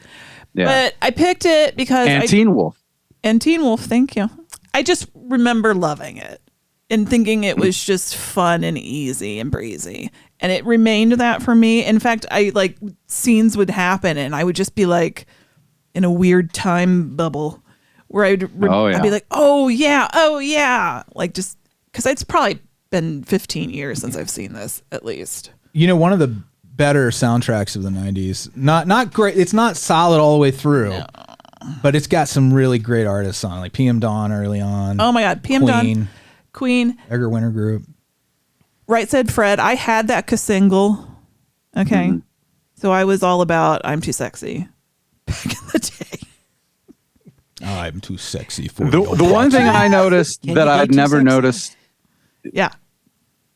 Yeah. But I picked it because And Teen Wolf. And Teen Wolf, thank you. I just remember loving it and thinking it was just fun and easy and breezy. And it remained that for me. In fact, I like scenes would happen and I would just be like in a weird time bubble where I'd be like, oh yeah. Like just because it's probably been 15 years since I've seen this at least. You know, one of the better soundtracks of the 90s. Not great. It's not solid all the way through. No. But it's got some really great artists on, like PM Dawn early on. Oh my God, PM Dawn, Queen, Edgar Winter Group. Right Said Fred. I had that single. Okay. So I was all about I'm Too Sexy back in the day. I'm too sexy for The one thing I noticed that I'd never noticed. Yeah.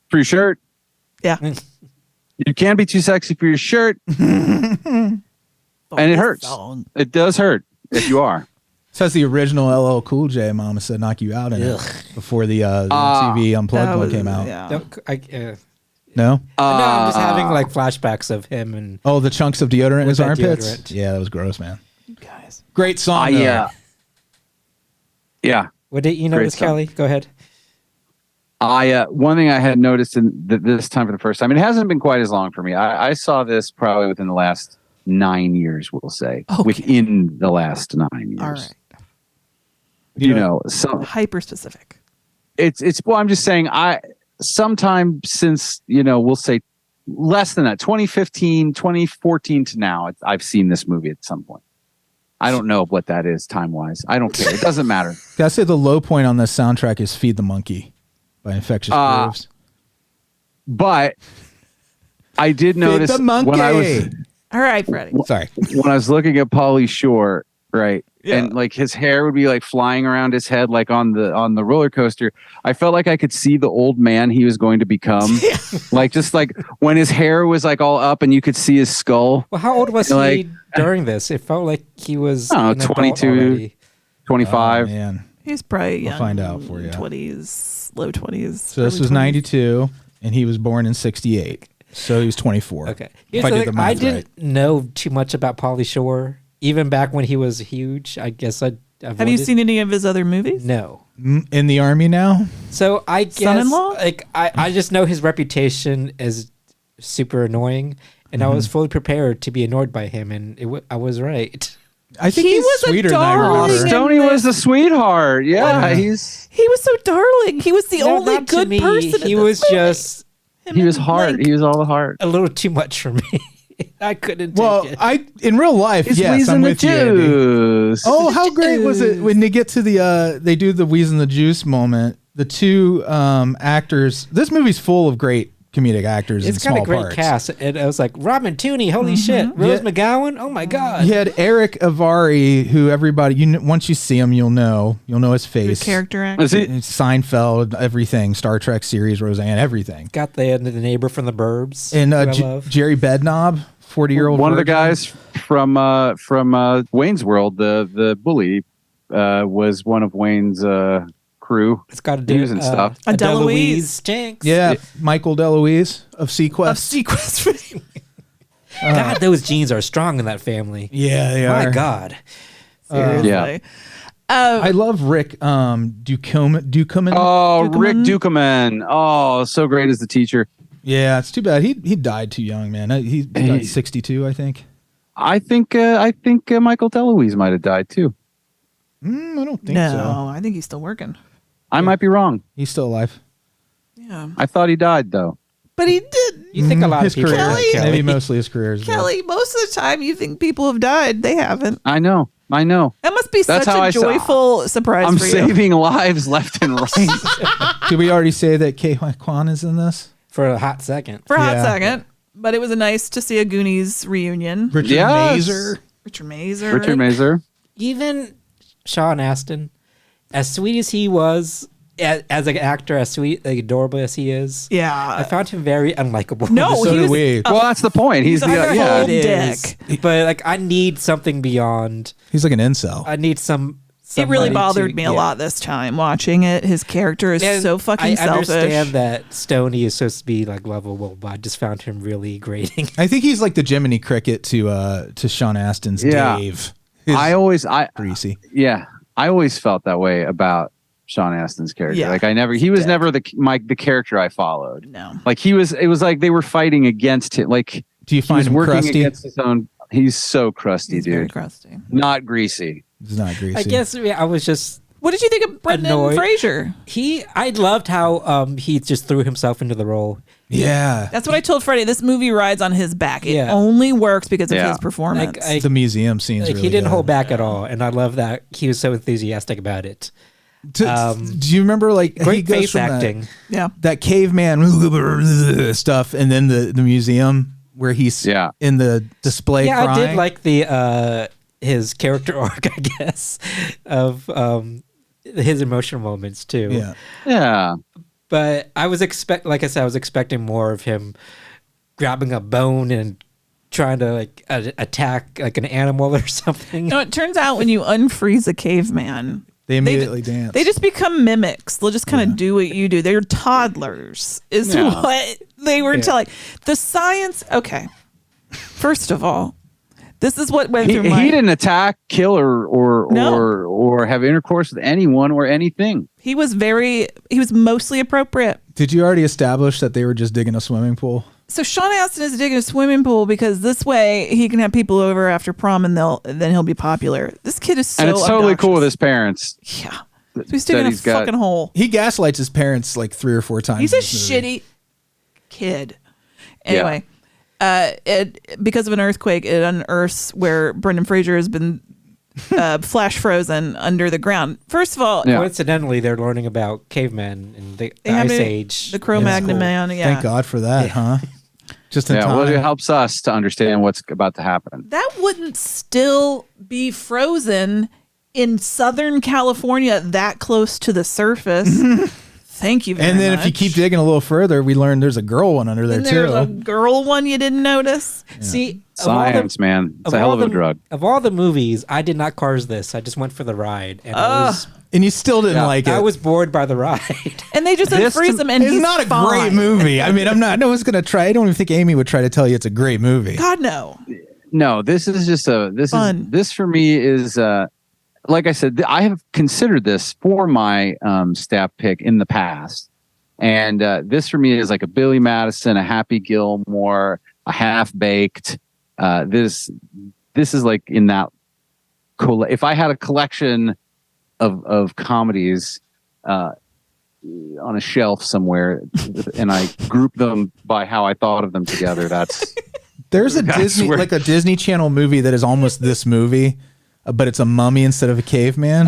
For your shirt. Yeah. You can't be too sexy for your shirt. And it hurts. It does hurt if you are. Says the original LL Cool J Mama Said Knock You Out in it before the MTV Unplugged one came out. Yeah. No? No, I'm just having like flashbacks of him and the chunks of deodorant in his that armpits? deodorant. Yeah, that was gross, man. Guys. Great song, though. Yeah. What did you notice, Kelly? Go ahead. One thing I had noticed in this time for the first time, and it hasn't been quite as long for me. I saw this probably within the last 9 years, we'll say. Okay. Within the last 9 years. All right. You know, so hyper specific. I'm just saying sometime since, we'll say less than that, 2015, 2014 to now, I've seen this movie at some point. I don't know what that is time-wise. I don't care. It doesn't matter. Gotta say the low point on this soundtrack is Feed the Monkey by Infectious Grooves. But I did notice the monkey. when I was... All right, Freddie. Sorry. When I was looking at Pauly Shore, right, Yeah. and like his hair would be like flying around his head like on the roller coaster, I felt like I could see the old man he was going to become. Like just like when his hair was like all up and you could see his skull. Well, how old was he during this? It felt like he was 22, 25. Oh, man. He's probably young. We'll find out for you. 20s, low 20s. So this was 20s. 92, and he was born in 68. So he was 24. Okay. If I did the math I didn't know too much about Pauly Shore, even back when he was huge. I guess I avoided. Have you seen any of his other movies? No. In the Army now? So I guess Son-in-law? like I just know his reputation as super annoying, and I was fully prepared to be annoyed by him, and I was right. I think He he's was a sweeter than I remember. darling. Stoney was the sweetheart. Yeah, He was so darling. He was the No, only not to good me. person. He in was this movie. just he was heart. He was all the heart. a little too much for me. I couldn't take it. In real life, He's yes, wheezing I'm the with you, Andy. juice. Oh, how great was it when they get to they do the wheeze in the juice moment. The two actors. This movie's full of great comedic actors. It's in got small a great parts. cast, and I was like, Robin Tooney, holy shit, Rose McGowan, oh my god. You had Eric Avari, who everybody once you see him, you'll know his face. Good character actor. Is he? It's Seinfeld, everything, Star Trek series, Roseanne, everything. Got the neighbor from the Burbs, And who I love. Jerry Bedknob, 40-year-old. One of the guys from Wayne's World, the bully, was one of Wayne's crew. It's got news and stuff. A Deloise. Jenks. Yeah, Michael Deloise of Sequest. Of Sequest. God, those genes are strong in that family. Yeah, they My are. God. Seriously. Yeah. I love Rick Dukeman. Oh, Rick Dukeman. Oh, so great as the teacher. Yeah, it's too bad. He died too young, man. He died 62, I think. I think Michael Deloise might have died too. I don't think No, so. I think he's still working. I might be wrong. He's still alive. Yeah. I thought he died though. But he did. You think a lot his of people career, Kelly? maybe mostly his career. Is Kelly, most of the time you think people have died. They haven't. I know. That must be That's such how a I saw- joyful surprise I'm for you. saving lives left and right. Did we already say that Kei Kwan is in this? For a hot second. For a hot Yeah. second. But it was nice to see a Goonies reunion. Richard Yes. Mazer. Richard Mazer. Richard Mazer. Even Sean Astin, as sweet as he was, as an actor, as sweet, like, adorable as he is, Yeah. I found him very unlikable. No, So he did was we. Well, that's the point. He's a the whole It is. dick. But like, I need something beyond. He's like an incel. I need some. It really somebody bothered to- me a yeah. lot this time watching it. His character is And so fucking I selfish. understand that Stoney is supposed to be like lovable, but I just found him really grating. I think he's like the Jiminy Cricket to Sean Astin's Yeah. Dave. I always greasy. Yeah, I always felt that way about Sean Astin's character. Yeah. Like he was never the character I followed. No. Like it was like they were fighting against him. Like Do you he find was him working crusty? against his own. He's so crusty, He's dude. very crusty. Not greasy. He's not greasy. I guess I was just What did you think of Brendan annoyed. Fraser? I loved how he just threw himself into the role. Yeah. That's what I told Freddie. This movie rides on his back. It Yeah. only works because of Yeah. his performance. Like, The museum scenes. Like, really he didn't good. hold back at all, and I love that he was so enthusiastic about it. Do you remember like he Great goes face from acting. yeah. that caveman stuff, and then the museum where he's in the display. Yeah, crying. I did like the his character arc, I guess, of his emotional moments too. Yeah. Yeah. But I was expecting more of him grabbing a bone and trying to like attack like an animal or something. No, it turns out when you unfreeze a caveman, they immediately dance. They just become mimics. They'll just kind of do what you do. They're toddlers, is what they were telling. The science. Okay, first of all, this is what went through my. He didn't attack, kill, or have intercourse with anyone or anything. He was mostly appropriate. Did you already establish that they were just digging a swimming pool? So Sean Astin is digging a swimming pool because this way he can have people over after prom and then he'll be popular. This kid is so and it's totally obnoxious. cool with his parents. Yeah. So he's digging a fucking hole. He gaslights his parents like 3 or 4 times. He's a shitty kid. Anyway, because of an earthquake, it unearths where Brendan Fraser has been flash frozen under the ground. First of all, coincidentally, they're learning about cavemen in the Ice Age. The Cro-Magnon man. Yeah. Thank God for that, huh? Just in time. Well, it helps us to understand what's about to happen. That wouldn't still be frozen in Southern California that close to the surface. Thank you very much. And then if you keep digging a little further, we learned there's a girl one under there too. There's a girl one you didn't notice. Yeah. See, science, man, it's a hell of a drug. Of all the movies, I did not cars this. I just went for the ride, and and you still didn't like it. I was bored by the ride. And they just unfreeze him, and it's he's not a fine. great movie. I mean, no one's gonna try. I don't even think Amy would try to tell you it's a great movie. God no. No, this is just fun. This for me is like I said, I have considered this for my staff pick in the past. And this for me is like a Billy Madison, a Happy Gilmore, a Half Baked. This is like in that. If I had a collection of comedies on a shelf somewhere, and I group them by how I thought of them together, there's a Disney Channel movie that is almost this movie, but it's a mummy instead of a caveman.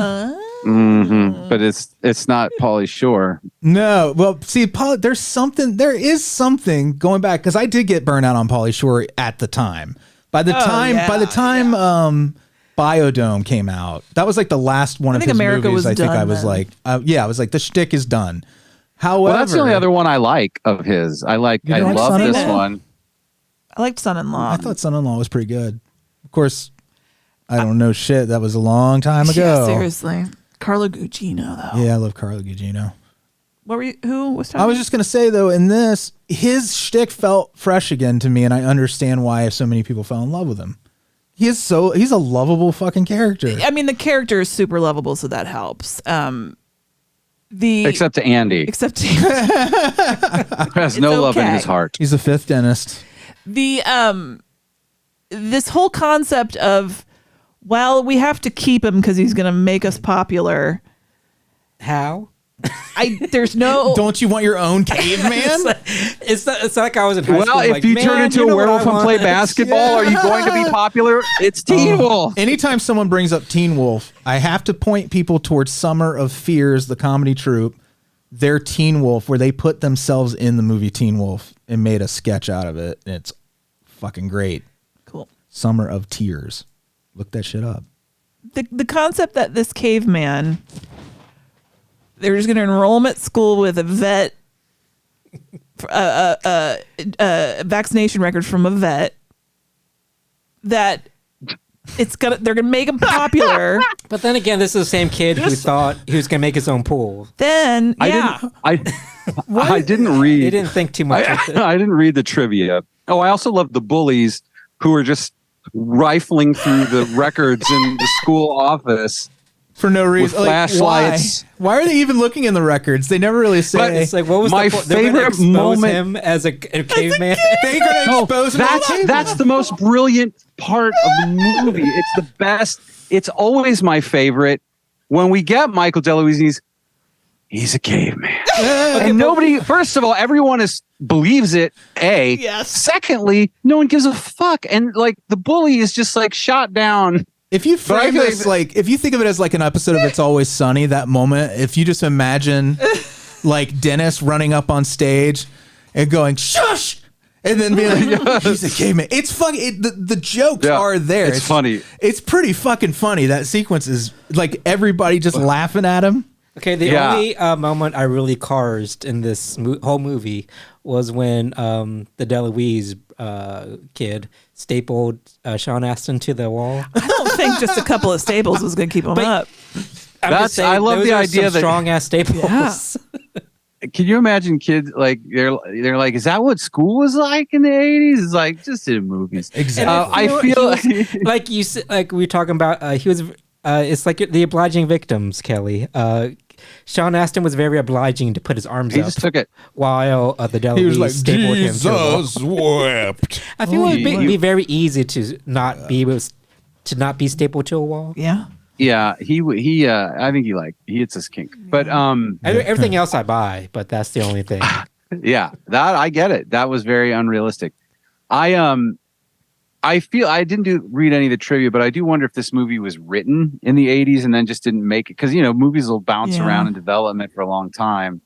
But it's not Pauly Shore. No, well, see, there is something going back because I did get burned out on Pauly Shore at the time. By the time Biodome came out, that was like the last one of his movies. I think I was like, I was like, the shtick is done. However, that's the only other one I like of his. I love this one. I liked Son-in-Law. I thought Son-in-Law was pretty good. Of course, I don't know shit. That was a long time ago. Yeah, seriously. Carla Gugino, though. Yeah, I love Carla Gugino. What were you? Who was talking? I was just gonna say though, in this, his shtick felt fresh again to me, and I understand why so many people fell in love with him. He's a lovable fucking character. I mean, the character is super lovable, so that helps. Except to Andy. Except to has no love in his heart. He's a fifth dentist. This whole concept of, well, we have to keep him because he's going to make us popular. How? There's no. Don't you want your own caveman? it's not like I was in high school. Well, if you turn into a werewolf and play basketball, are you going to be popular? It's Teen Wolf. Anytime someone brings up Teen Wolf, I have to point people towards Summer of Fears, the comedy troupe. Their Teen Wolf, where they put themselves in the movie Teen Wolf and made a sketch out of it. And it's fucking great. Cool. Summer of Tears. Look that shit up. The concept that this caveman, they're just going to enroll him at school with a vet, vaccination record from a vet, that they're going to make him popular. But then again, this is the same kid who thought he was going to make his own pool. Then, I didn't read. He didn't think too much. I didn't read the trivia. Oh, I also love the bullies who are just rifling through the records in the school office for no reason. With flashlights. Why are they even looking in the records? They never really say. But it's like, what was my favorite moment? Him as a caveman. They're gonna expose him. That's the most brilliant part of the movie. It's the best. It's always my favorite when we get Michael DeLuise. He's a caveman. And nobody, first of all, everyone believes it, A. Yes. Secondly, no one gives a fuck. And like the bully is just like shot down. If you frame this if you think of it as like an episode of It's Always Sunny, that moment, if you just imagine like Dennis running up on stage and going, shush! And then being like, he's a caveman. It's funny. The jokes are there. It's funny. It's pretty fucking funny. That sequence is like everybody just laughing at him. Okay, the only moment I really carsed in this whole movie was when the DeLuise kid stapled Sean Astin to the wall. I don't think just a couple of staples was going to keep him up. I love the idea that strong ass staples. Yeah. Can you imagine kids like they're like, is that what school was like in the 80s? It's like just in movies. Exactly. I feel like you said, like we were talking about. He was. It's like the obliging victims, Kelley. Sean Astin was very obliging to put his arms he up. Just took it while the Deli he was like, stapled him to the wall. Jesus wept. I feel it would be very easy to not be able to not be stapled to a wall. Yeah. Yeah, he I think he hits his kink. But everything else I buy, but that's the only thing. Yeah, that I get it. That was very unrealistic. I feel I didn't read any of the trivia, but I do wonder if this movie was written in the 80s and then just didn't make it, because movies will bounce around in development for a long time.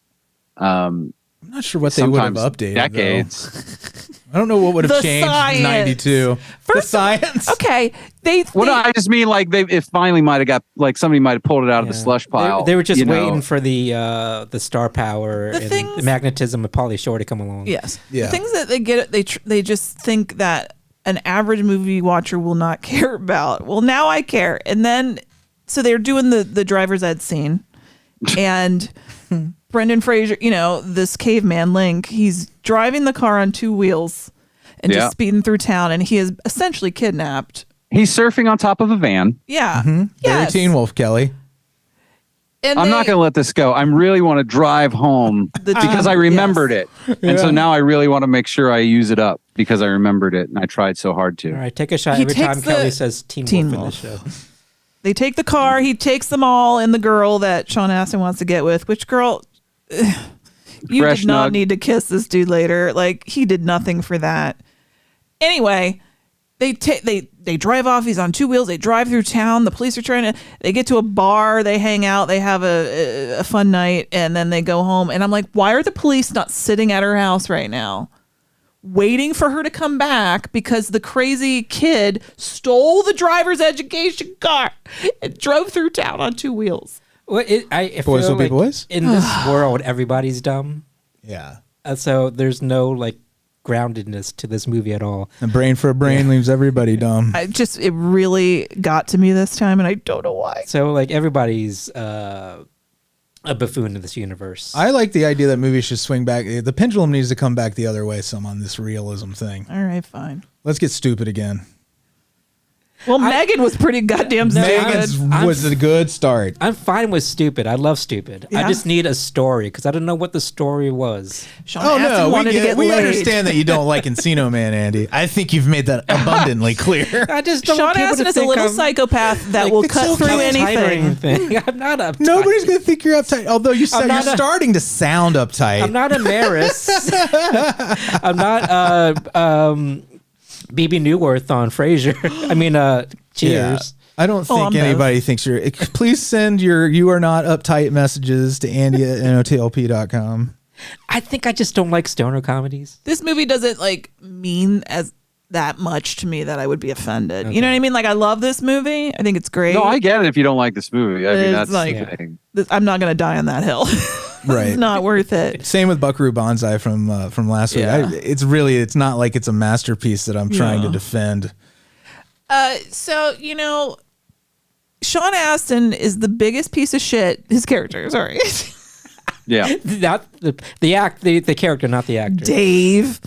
I'm not sure what they would have updated. Decades. I don't know what would have The changed science. in 92. The science. Okay. I just mean like it finally might have got like somebody might have pulled it out of the slush pile. They were just waiting for the star power and the magnetism of Pauly Shore to come along. Yes. Yeah. The things that they get, they just think that an average movie watcher will not care about. Well, now I care. And then, so they're doing the driver's ed scene, and Brendan Fraser, this caveman Link, he's driving the car on two wheels and just speeding through town, and he is essentially kidnapped. He's surfing on top of a van. Yeah. Very Yes. Teen Wolf, Kelly. And I'm not going to let this go. I really want to drive home because I remembered it. And so now I really want to make sure I use it up because I remembered it and I tried so hard to. All right, take a shot He every takes time Kelley says Teen Wolf in the show. They take the car. He takes them all, and the girl that Sean Astin wants to get with, which girl, you Fresh did not nug. need to kiss this dude later. Like, he did nothing for that. Anyway, they drive off. He's on two wheels. They drive through town. The police are they get to a bar. They hang out. They have a fun night, and then they go home. And I'm like, why are the police not sitting at her house right now, waiting for her to come back, because the crazy kid stole the driver's education car and drove through town on two wheels? Well, I Boys feel will be like boys? in this world, everybody's dumb. Yeah. So there's no groundedness to this movie at all. A brain for a brain leaves everybody dumb. It really got to me this time, and I don't know why. So everybody's a buffoon in this universe. I like the idea that movies should swing back. The pendulum needs to come back the other way some on this realism thing. All right, fine. Let's get stupid again. Well, Megan was pretty goddamn stupid. Megan's was a good start. I'm fine with stupid. I love stupid. Yeah. I just need a story because I don't know what the story was. Sean Astin wanted to get we laid. understand that you don't like Encino Man, Andy. I think you've made that abundantly clear. I just don't Sean want people Astin to is a think little I'm, psychopath that will it's cut okay. through uptight or anything. anything. I'm not uptight. Nobody's going to think you're uptight. Although you said not you're starting to sound uptight. I'm not a Maris. I'm not BB Newworth on Frasier. I mean, Cheers. I don't think anybody thinks you're. Please send your "you are not uptight" messages to Andy at notlp.com. I think I just don't like stoner comedies. This movie doesn't mean as that much to me that I would be offended. Okay. You know what I mean? I love this movie. I think it's great. No, I get it if you don't like this movie. I mean, that's I'm not going to die on that hill. Right. It's not worth it. Same with Buckaroo Banzai from last week. It's not like it's a masterpiece that I'm trying to defend. So, Sean Astin is the biggest piece of shit. His character, sorry. Yeah. Not the character, not the actor. Dave.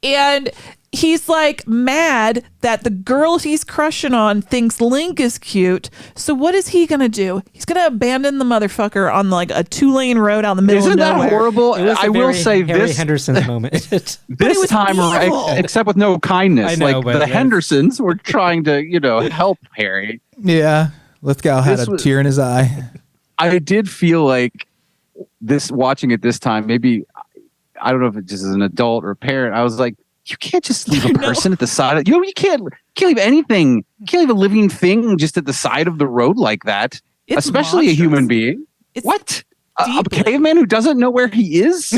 And he's mad that the girl he's crushing on thinks Link is cute. So what is he going to do? He's going to abandon the motherfucker on a 2-lane road out in the middle of nowhere. Isn't that horrible? I will say Harry this. Henderson's moment. This time, except with no kindness. I know, the Hendersons were trying to, help Harry. Yeah. Lithgow had a tear in his eye. I did feel like this, watching it this time, maybe, I don't know if it's just as an adult or a parent, I was like, you can't just leave a person at the side of you can't leave anything. You can't leave a living thing just at the side of the road like that. It's especially monstrous. a human being. It's what? A caveman who doesn't know where he is?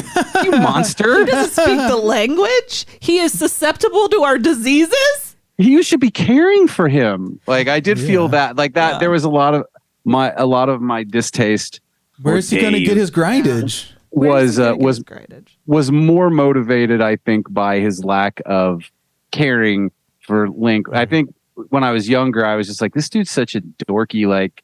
You monster. He doesn't speak the language. He is susceptible to our diseases. You should be caring for him. I did feel that that there was a lot of my distaste. Where's he going to get his grindage? Was more motivated, I think, by his lack of caring for Link. I think when I was younger, I was just like, this dude's such a dorky, like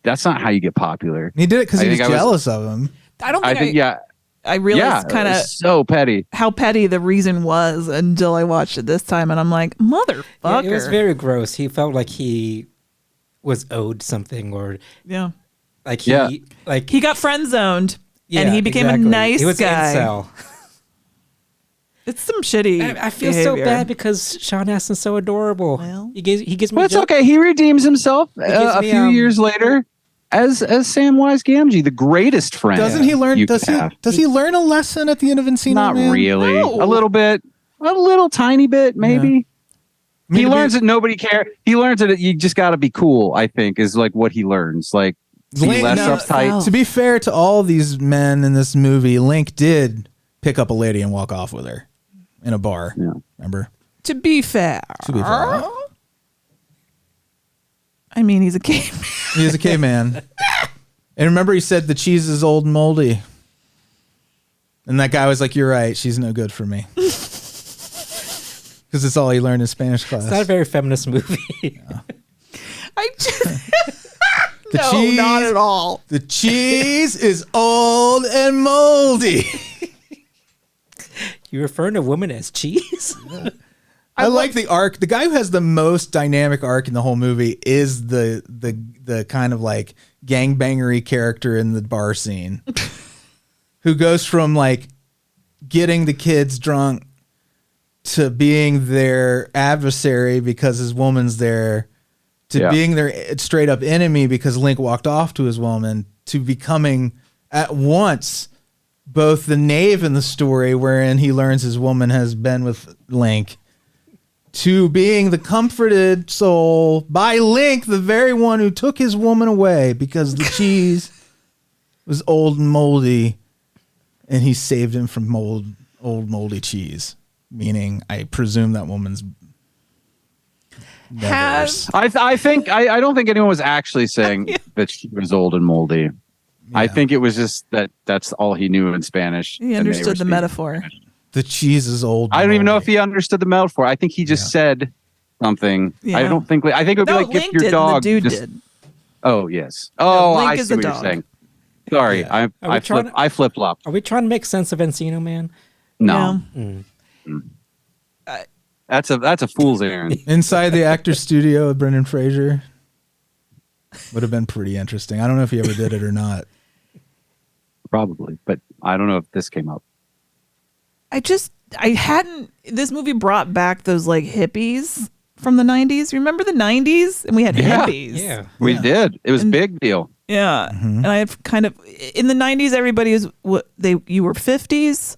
that's not how you get popular. He did it because he was jealous of him. I realized kind of so petty how petty the reason was until I watched it this time, and I'm like, motherfucker. Yeah, it was very gross. He felt like he was owed something, or like he got friend zoned, and he became a nice he was guy. Incel. It's some shitty. I feel so bad because Sean Astin's so adorable. Well, he gives me. Well, it's okay. He redeems himself a few years later as Samwise Gamgee, the greatest friend. Doesn't he learn? Does he learn a lesson at the end of Encino? Not Man? really. No. A little bit, a little tiny bit, maybe. Yeah. He learns that nobody cares. He learns that you just got to be cool. I think is like what he learns. Like be less uptight. To be fair to all these men in this movie, Link did pick up a lady and walk off with her in a bar. Yeah. Remember? To be fair. I mean, he's a caveman. He is a caveman. And remember, he said the cheese is old and moldy. And that guy was like, "You're right. She's no good for me." Because it's all he learned in Spanish class. It's not a very feminist movie. Yeah. I just... No, not at all. The cheese is old and moldy. You referring to women as cheese? I like the arc. The guy who has the most dynamic arc in the whole movie is the kind of like gangbangery character in the bar scene, who goes from like getting the kids drunk to being their adversary because his woman's there, to being their straight up enemy because Link walked off to his woman, to becoming at once both the knave in the story wherein he learns his woman has been with Link, to being the comforted soul by Link, the very one who took his woman away because the cheese was old and moldy, and he saved him from old moldy cheese. Meaning, I presume that woman's. I don't think anyone was actually saying that she was old and moldy. Yeah. I think it was just that's all he knew in Spanish. He understood the metaphor. The cheese is old. I don't even know if he understood the metaphor. I think he just said something. Yeah. I think it would be like Link if your dog the dude did. Oh yes. Oh, Link I see what you're saying. Sorry, I flip flop. Are we trying to make sense of Encino Man? No. That's a fool's errand. Inside the actor's studio with Brendan Fraser would have been pretty interesting. I don't know if he ever did it or not. Probably, but I don't know if this came up. This movie brought back those like hippies from the 90s. Remember the 90s? And we had hippies. Yeah, we did. It was a big deal. Yeah. Mm-hmm. And I've kind of, in the 90s, everybody was, you were 50s.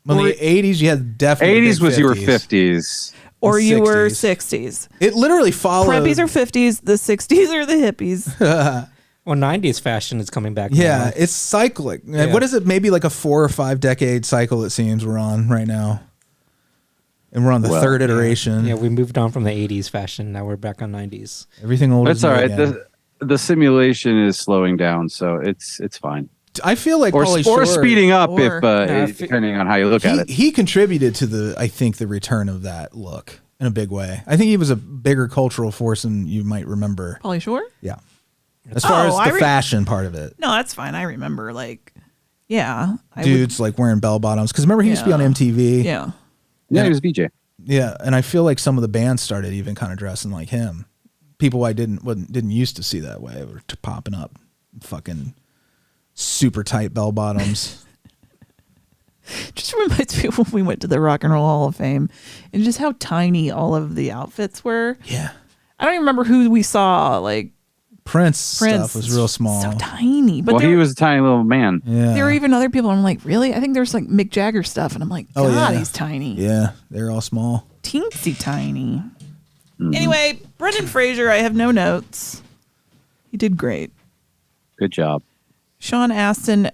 Well, in the 80s, you had definitely 80s was 50s. You were 50s. Or you were 60s. It literally followed. Preppies are 50s. The 60s are the hippies. Well, 90s fashion is coming back. Yeah, now. it's cyclic. Yeah. What is it? Maybe like a 4 or 5 decade cycle, it seems we're on right now. And we're on the third iteration. Yeah, we moved on from the 80s fashion. Now we're back on 90s. Everything old. That's all right. The simulation is slowing down, so it's fine. I feel like or speeding up if depending on how you look at it. He contributed to the return of that look in a big way. I think he was a bigger cultural force than you might remember. Pauly Shore? Yeah. As far as the fashion part of it. No, that's fine. I remember dudes like wearing bell bottoms, because remember he used to be on MTV. Yeah. Yeah, he was a VJ. Yeah, and I feel like some of the bands started even kind of dressing like him. People I didn't used to see that way were popping up, fucking super tight bell bottoms. Just reminds me of when we went to the Rock and Roll Hall of Fame and just how tiny all of the outfits were. Yeah. I don't even remember who we saw. Like Prince stuff was real small. So tiny. But he was a tiny little man. Yeah. There were even other people. I'm like, really? I think there's like Mick Jagger stuff. And I'm like, God, he's tiny. Yeah, they're all small. Teensy tiny. Mm-hmm. Anyway, Brendan Fraser, I have no notes. He did great. Good job. Sean Astin,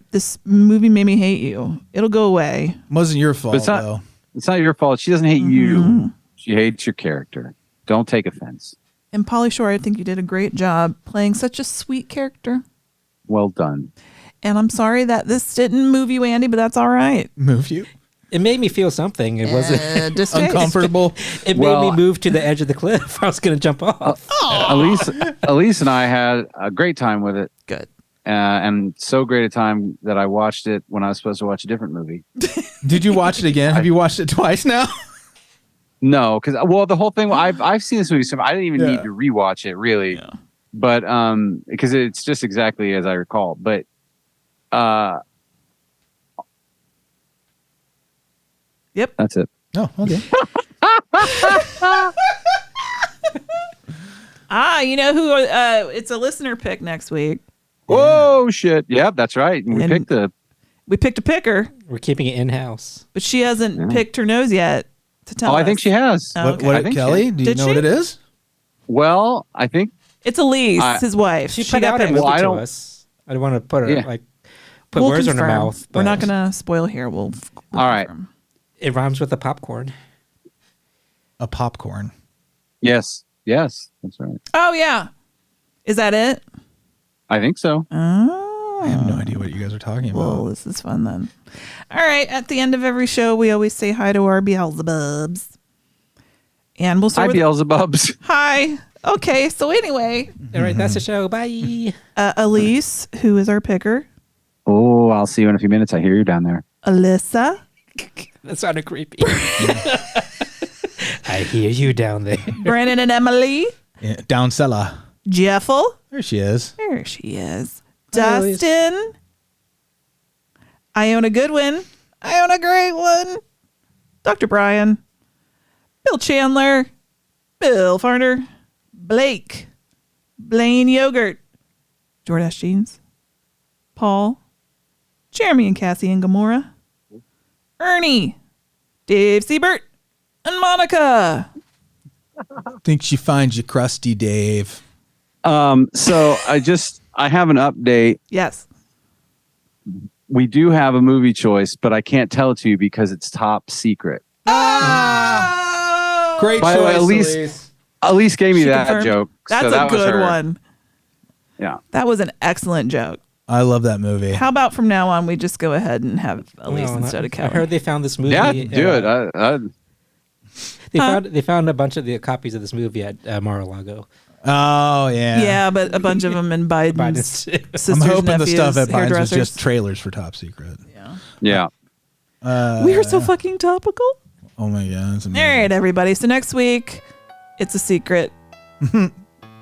this movie made me hate you. It'll go away. Wasn't your fault, though. It's not your fault. She doesn't hate you. She hates your character. Don't take offense. And Pauly Shore, I think you did a great job playing such a sweet character. Well done. And I'm sorry that this didn't move you, Andy, but that's all right. Move you? It made me feel something. It wasn't uncomfortable. It made me move to the edge of the cliff. I was going to jump off. Elise and I had a great time with it. Good. And so great a time that I watched it when I was supposed to watch a different movie. Did you watch it again? Have you watched it twice now? No, because the whole thing. I've seen this movie, so I didn't even need to rewatch it really. Yeah. But because it's just exactly as I recall. But yep, that's it. Oh, okay. You know who? It's a listener pick next week. Whoa, shit! Yep, that's right. We picked a picker. We're keeping it in house, but she hasn't picked her nose yet to tell us. I think she has. What Kelley? Do you know what it is? Well, I think it's Alise, his wife. She put out a movie to us. I don't want to put her put words in her mouth. We're not going to spoil here. We'll all right. It rhymes with a popcorn. A popcorn. Yes, that's right. Oh yeah, is that it? I think so. Oh. I have no idea what you guys are talking about. Well, this is fun then. All right. At the end of every show, we always say hi to our Beelzebubs. And we'll start with Beelzebubs. Hi. Okay. So anyway. All right. That's the show. Bye. Alise, who is our picker. Oh, I'll see you in a few minutes. I hear you down there. Alyssa. That sounded creepy. I hear you down there. Branan and Emily. Yeah, down cellar. Jeffel. There she is. There she is. Dustin. Iona Goodwin. Iona Great One. Dr. Brian. Bill Chandler. Bill Farner. Blake. Blayne Yogurt. Jordache Jeans. Paul. Jeremy and Cassie and Gamora. Ernie. Dave Siebert. And Monica. Think she finds you crusty, Dave. So I have an update. Yes. We do have a movie choice, but I can't tell it to you because it's top secret. Oh! Great By choice, the way, Alise gave me that joke. That's a good one. Yeah. That was an excellent joke. I love that movie. How about from now on we just go ahead and have Alise instead of Kelley? I heard they found this movie. Yeah, do it. They found a bunch of the copies of this movie at Mar-a-Lago. Oh yeah, yeah, but a bunch of them in Biden's sisters, I'm hoping the nephews, stuff at Biden's was hairdressers. just trailers for Top Secret. Yeah. We are so fucking topical. Oh my god, that's All amazing. right, everybody. So next week, it's a secret.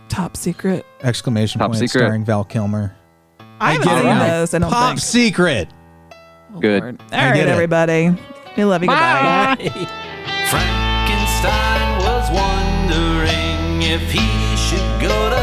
Top secret. Exclamation Top point secret. starring Val Kilmer. I haven't seen this. I don't Pop think. secret. Good. All right, everybody. We love you. Goodbye. Frankenstein was wondering if he should go to